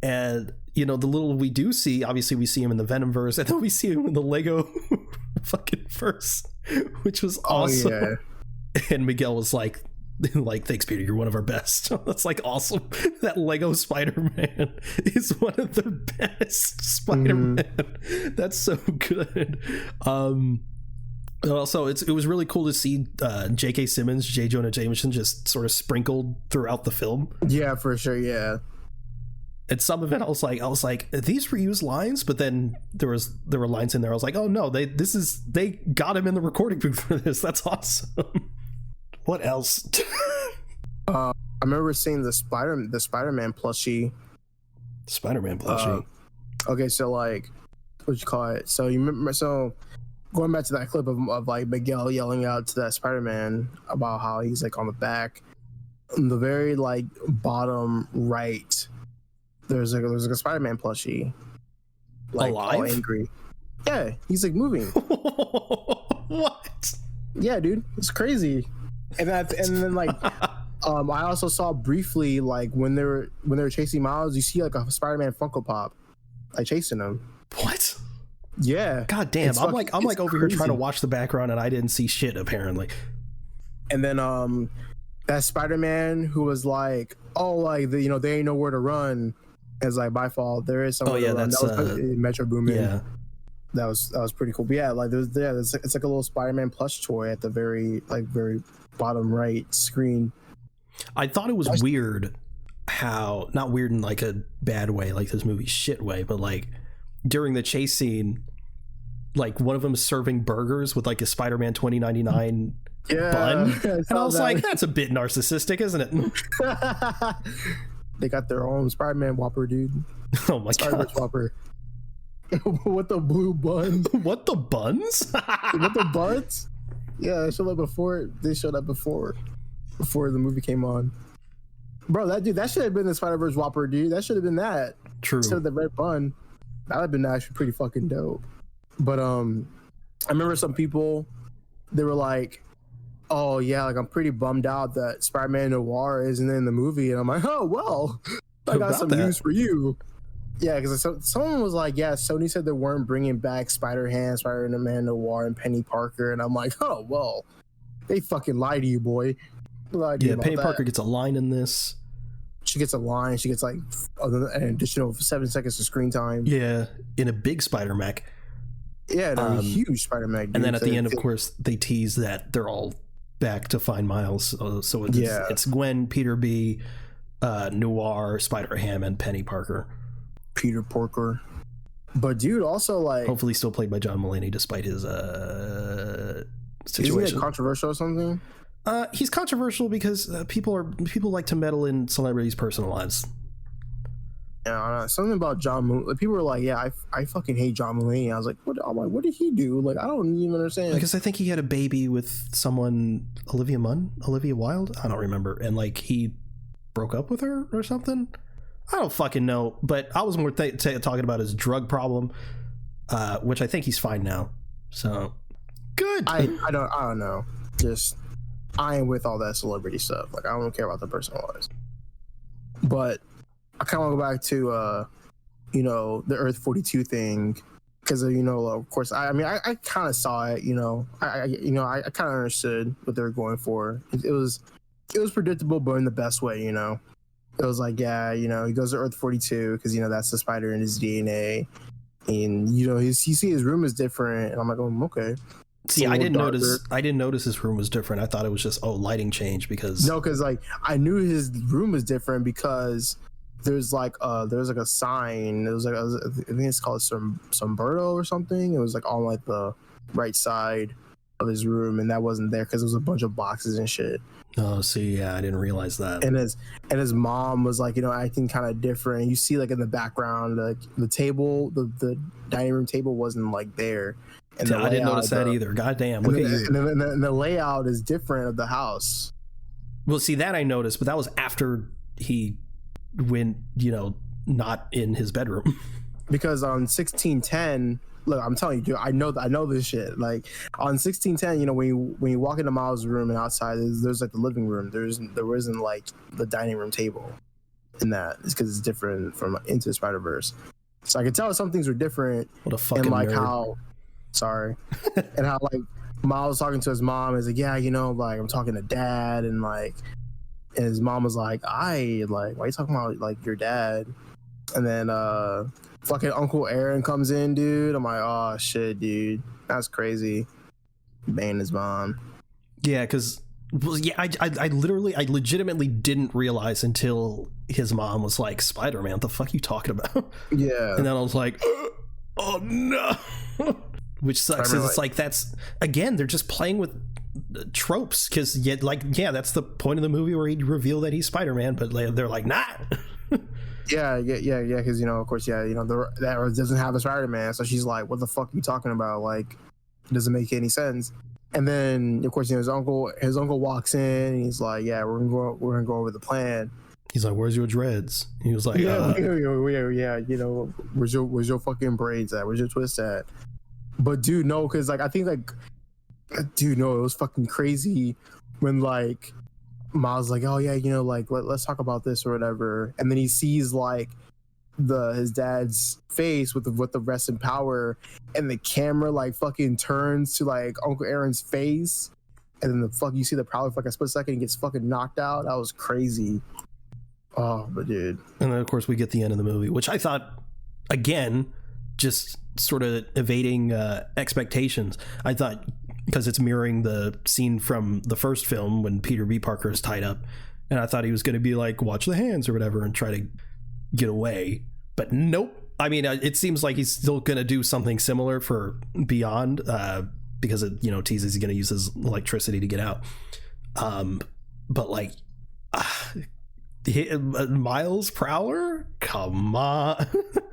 And the little we do see, obviously we see him in the Venomverse, and then we see him in the Lego fucking verse, which was awesome. Oh, yeah. And Miguel was like, thanks, Peter, you're one of our best. That's like awesome. That Lego Spider-Man is one of the best Spider-Man. That's so good. Also, it was really cool to see J.K. Simmons, J. Jonah Jameson just sort of sprinkled throughout the film. Yeah, for sure. Yeah. And some of it, I was like, these reused lines, but then there were lines in there. I was like, oh no, they got him in the recording booth for this. That's awesome. What else? I remember seeing the Spider-Man plushie. Spider-Man plushie. Okay, so like, what you call it? So you remember? So going back to that clip of like Miguel yelling out to that Spider-Man about how he's like on the back, in the very like bottom right, there's a Spider-Man plushie, like alive, all angry. Yeah, he's like moving. What? Yeah, dude, it's crazy. And then like, I also saw briefly like when they were chasing Miles, you see like a Spider-Man Funko Pop, like chasing him. What? Yeah. God damn. I'm like over here trying to crazy. watch the background and I didn't see shit apparently. And then that Spider-Man who was like, oh, like they ain't nowhere to run. It's like, by fault, there is somewhere to run. That's that was Metro Boomin. Yeah. That was pretty cool. But yeah, like it's like a little Spider-Man plush toy at the very bottom right screen. I thought it was weird how, not weird in like a bad way, like this movie's shit way, but like during the chase scene, like one of them is serving burgers with like a Spider-Man 2099 bun. And I was like, that's a bit narcissistic, isn't it? They got their own Spider-Man Whopper, dude. Oh my god. Whopper. What the blue bun? What the buns? What the buns? Yeah, they showed that before the movie came on. Bro, that should have been the Spider-Verse Whopper, dude. That should have been that. True. Instead of the red bun. That would have been actually pretty fucking dope. But I remember some people, they were like, oh yeah, like I'm pretty bummed out that Spider-Man Noir isn't in the movie. And I'm like, oh well, I got some news for you. Yeah, because someone was like, yeah, Sony said they weren't bringing back Spider-Man, Spider-Man Noir, and Penny Parker. And I'm like, oh well, they fucking lied to you, boy. Yeah, Penny Parker gets a line in this. She gets a line. She gets like an additional 7 seconds of screen time. Yeah, in a big Spider-Mech. Yeah, a huge Spider-Man. And then at the end, of course, they tease that they're all back to find Miles. So it's Gwen, Peter B, Noir, Spider-Ham, and Penny Parker. Peter Porker. But dude, also like, hopefully still played by John Mulaney despite his situation. Is he controversial or something? He's controversial because people like to meddle in celebrities' personal lives. Yeah, I don't know. Something about John Mulaney. People were like, "Yeah, I fucking hate John Mulaney." I was like, "What? I'm like, what did he do? Like, I don't even understand." Because I think he had a baby with someone, Olivia Wilde. I don't remember, and like he broke up with her or something. I don't fucking know. But I was more talking about his drug problem, which I think he's fine now. So good. I don't know. Just I ain't with all that celebrity stuff. Like, I don't care about the personal lives. But I kind of want to go back to, the Earth 42 thing, because of course, I kind of saw it. I kind of understood what they were going for. It was predictable, but in the best way. It was like, yeah, he goes to Earth 42 because that's the spider in his DNA, and you see his room is different, and I'm like, oh, okay. See, I didn't notice his room was different. I thought it was just lighting change because like I knew his room was different because there's like a sign. It was like, I think it's called Sombrero or something. It was like on like the right side of his room, and that wasn't there because there was a bunch of boxes and shit. Oh, see, yeah, I didn't realize that. And his mom was like, acting kind of different. You see, like in the background, like the table, the dining room table wasn't like there. And I didn't notice that either. God damn, look at you. And the layout is different of the house. Well, see, that I noticed, but that was after he went, not in his bedroom. Because on 1610, look, I'm telling you, dude, I know this shit. Like on 1610, when you walk into Miles' room and outside, there's like the living room. There wasn't like the dining room table in that. It's because it's different from Into the Spider-Verse. So I could tell some things were different. What a fucking nerd. And how like Miles talking to his mom is like, yeah, like I'm talking to dad, and his mom was like, why are you talking about like your dad? And then fucking Uncle Aaron comes in, dude. I'm like, oh shit, dude, that's crazy. Banging his mom. Yeah, because I legitimately didn't realize until his mom was like, Spider-Man, what the fuck are you talking about? Yeah. And then I was like, oh no. Which sucks. It's like, that's again, they're just playing with tropes because that's the point of the movie where he revealed that he's Spider-Man, but they're like, nah. yeah, because of course, that Earth doesn't have a Spider-Man, so she's like, what the fuck are you talking about? Like, it doesn't make any sense. And then of course, his uncle walks in, and he's like, yeah, we're gonna go over the plan. He's like, where's your dreads? And he was like, yeah, where's your fucking braids at? Where's your twist at? But dude, no, because I think it was fucking crazy when like Miles like, oh yeah, let's talk about this or whatever, and then he sees like his dad's face with the rest in power, and the camera like fucking turns to like Uncle Aaron's face, and then you see the Prowler for like a split second and gets fucking knocked out. That was crazy. Oh, but dude. And then of course we get the end of the movie, which I thought, again, just sort of evading expectations. I thought, because it's mirroring the scene from the first film when Peter B. Parker is tied up, and I thought he was going to be like, watch the hands or whatever and try to get away, but nope. I mean, it seems like he's still going to do something similar for Beyond, because it, teases he's going to use his electricity to get out. But like, Miles Prowler, come on.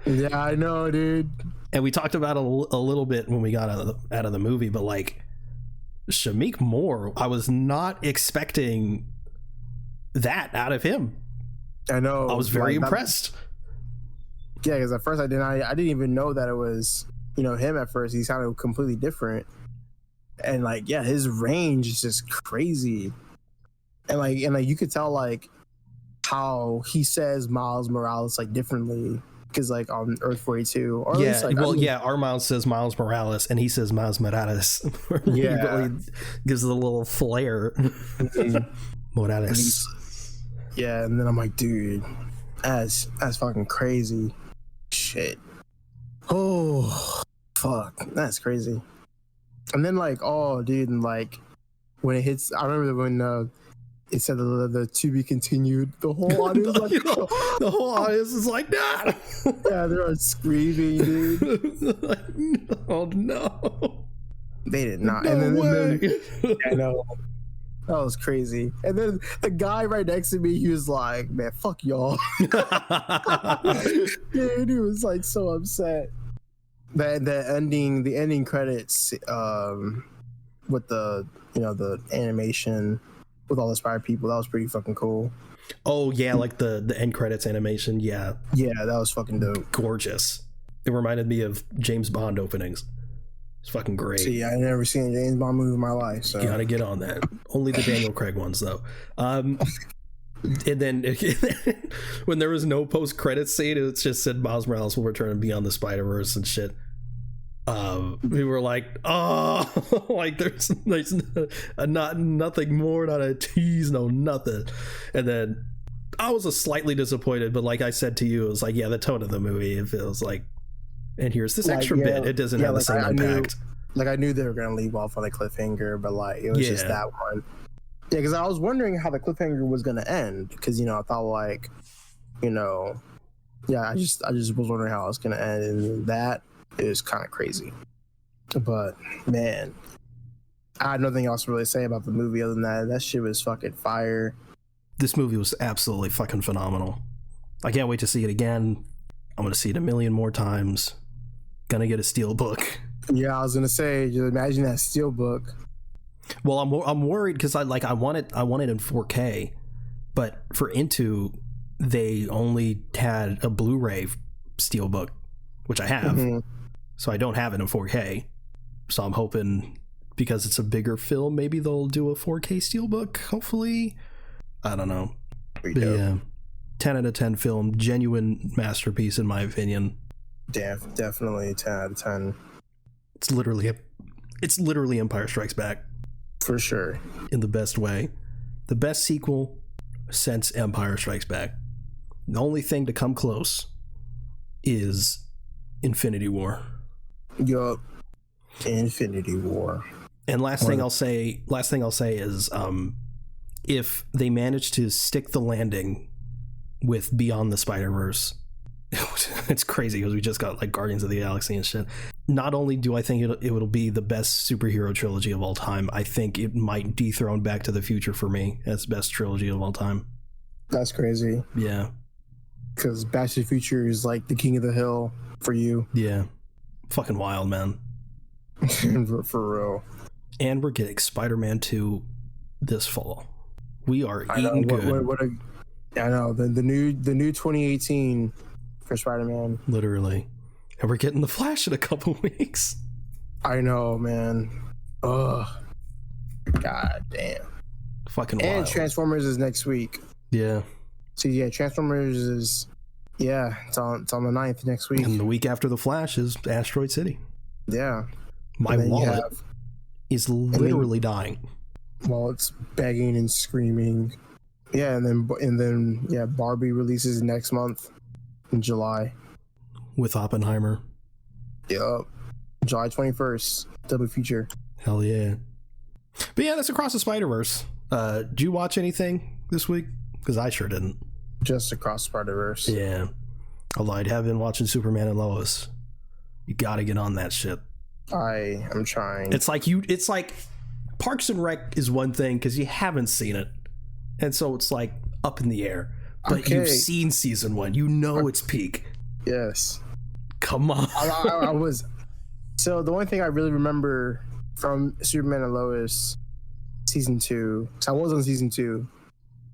Yeah, I know, dude. And we talked about a little bit when we got out of the movie, but like Shameik Moore, I was not expecting that out of him. I know. I was very impressed. Yeah, because at first I didn't even know that it was him. At first, he sounded completely different, and like his range is just crazy, and like you could tell like how he says Miles Morales like differently, because like on Earth 42, or our Miles says Miles Morales and he says Miles Morales. He really gives it a little flair. Morales. Yeah, and then I'm like, dude, that's fucking crazy. Shit. Oh, fuck, that's crazy. And then like, oh, dude, and like when it hits, I remember when it said the to be continued. The whole audience, like, the whole audience is like, nah. Yeah, they're screaming, dude. Like, oh no, they did not. No and way. Then I know. That was crazy. And then the guy right next to me, he was like, man, fuck y'all. Dude, he was like so upset. The ending credits with the the animation with all the Spire people, that was pretty fucking cool. Oh yeah, like the end credits animation. Yeah that was fucking dope. Gorgeous. It reminded me of James Bond openings. It's fucking great. See, I never seen a James Bond movie in my life, so you gotta get on that. Only the Daniel Craig ones though. And then when there was no post credits scene, it just said Miles Morales will return Beyond the Spider-Verse and shit. We were like, oh, like there's nothing more, not a tease, no nothing. And then I was slightly disappointed, but like I said to you, it was like, yeah, the tone of the movie, it feels like, and here's this extra bit. It doesn't have the same impact. I knew they were gonna leave off on a cliffhanger, but like it was just that one. Yeah, because I was wondering how the cliffhanger was gonna end, because I thought like, I just was wondering how it was gonna end, and that is kind of crazy. But man, I had nothing else to really say about the movie other than that shit was fucking fire. This movie was absolutely fucking phenomenal. I can't wait to see it again. I'm gonna see it a million more times. Gonna get a steelbook. Yeah, I was gonna say, just imagine that steelbook. Well, I'm worried because I want it in 4K, but for Into they only had a Blu-ray steelbook, which I have, so I don't have it in 4K. So I'm hoping, because it's a bigger film, maybe they'll do a 4K steelbook. Hopefully, I don't know. But yeah, 10 out of 10 film, genuine masterpiece in my opinion. Definitely 10 out of 10. It's literally Empire Strikes Back. For sure. In the best way. The best sequel since Empire Strikes Back. The only thing to come close is Infinity War. Yup. Infinity War. And last thing I'll say is if they manage to stick the landing with Beyond the Spider-Verse, it's crazy because we just got like Guardians of the Galaxy and shit. Not only do I think it will be the best superhero trilogy of all time, I think it might dethrone Back to the Future for me as best trilogy of all time. That's crazy. Yeah. Because Back to the Future is like the king of the hill for you. Yeah. Fucking wild, man. For real. And we're getting Spider-Man 2 this fall. We are eating good. I know. The new 2018 for Spider-Man. Literally. And we're getting The Flash in a couple weeks. I know, man. Ugh. God damn. Fucking wild. And Transformers is next week. Yeah. So yeah, Transformers is Yeah, it's on the 9th next week. And the week after The Flash is Asteroid City. Yeah. My wallet is literally dying. Well, it's begging and screaming. Yeah, and then Barbie releases next month in July. With Oppenheimer. Yup. July 21st. Double feature. Hell yeah. But yeah, that's Across the Spider-Verse. Did you watch anything this week? Because I sure didn't. Just Across Spider-Verse. Yeah. Although I have been watching Superman and Lois. You gotta get on that shit. I am trying. It's like Parks and Rec is one thing because you haven't seen it. And so it's like up in the air. But you've seen season 1. You know it's peak. Yes. Come on. I was. So the only thing I really remember from Superman and Lois season 2, so I was on season 2,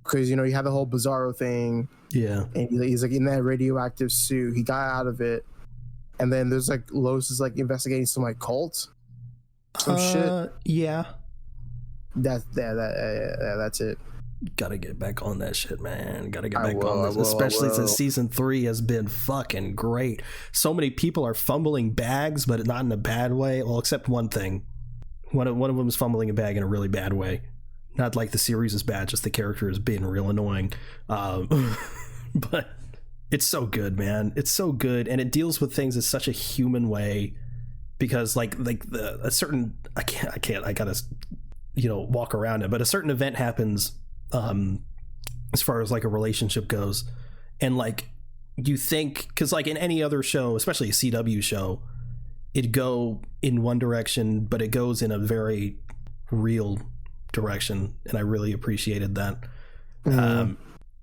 because you have the whole Bizarro thing. Yeah. And he's like in that radioactive suit. He got out of it, and then there's like Lois is like investigating some like cult, some shit. Yeah. That's it. Gotta get back on that shit, man. Gotta get back on this, especially since season 3 has been fucking great. So many people are fumbling bags, but not in a bad way. Well, except one thing. One of them is fumbling a bag in a really bad way. Not like the series is bad, just the character is being real annoying. But it's so good, man. It's so good, and it deals with things in such a human way. Because I gotta walk around it, but a certain event happens. As far as like a relationship goes, and like you think, because like in any other show, especially a CW show, it'd go in one direction, but it goes in a very real direction, and I really appreciated that.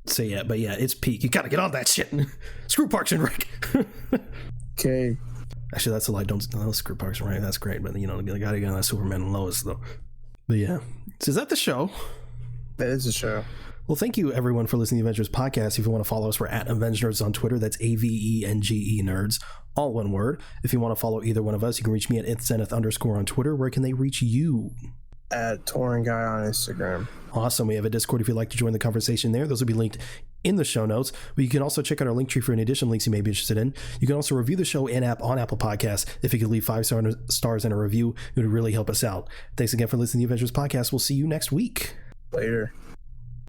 So yeah, but yeah, it's peak. You gotta get on that shit. Screw Parks and Rec. Okay. Actually, that's a lie. Don't screw Parks and Rec. That's great, but I gotta get on that Superman and Lois though. But yeah, so is that the show? That is a show. Well, thank you everyone for listening to the Avengers podcast. If you want to follow us, we're at Avengenerds on Twitter. That's AVENGE Nerds, all one word. If you want to follow either one of us, you can reach me at @Zenith_ on Twitter. Where can they reach you? At Touring Guy on Instagram. Awesome. We have a Discord if you'd like to join the conversation there. Those will be linked in the show notes. But you can also check out our link tree for any additional links you may be interested in. You can also review the show in-app on Apple Podcasts. If you could leave 5 stars and a review, it would really help us out. Thanks again for listening to the Avengers podcast. We'll see you next week. Later.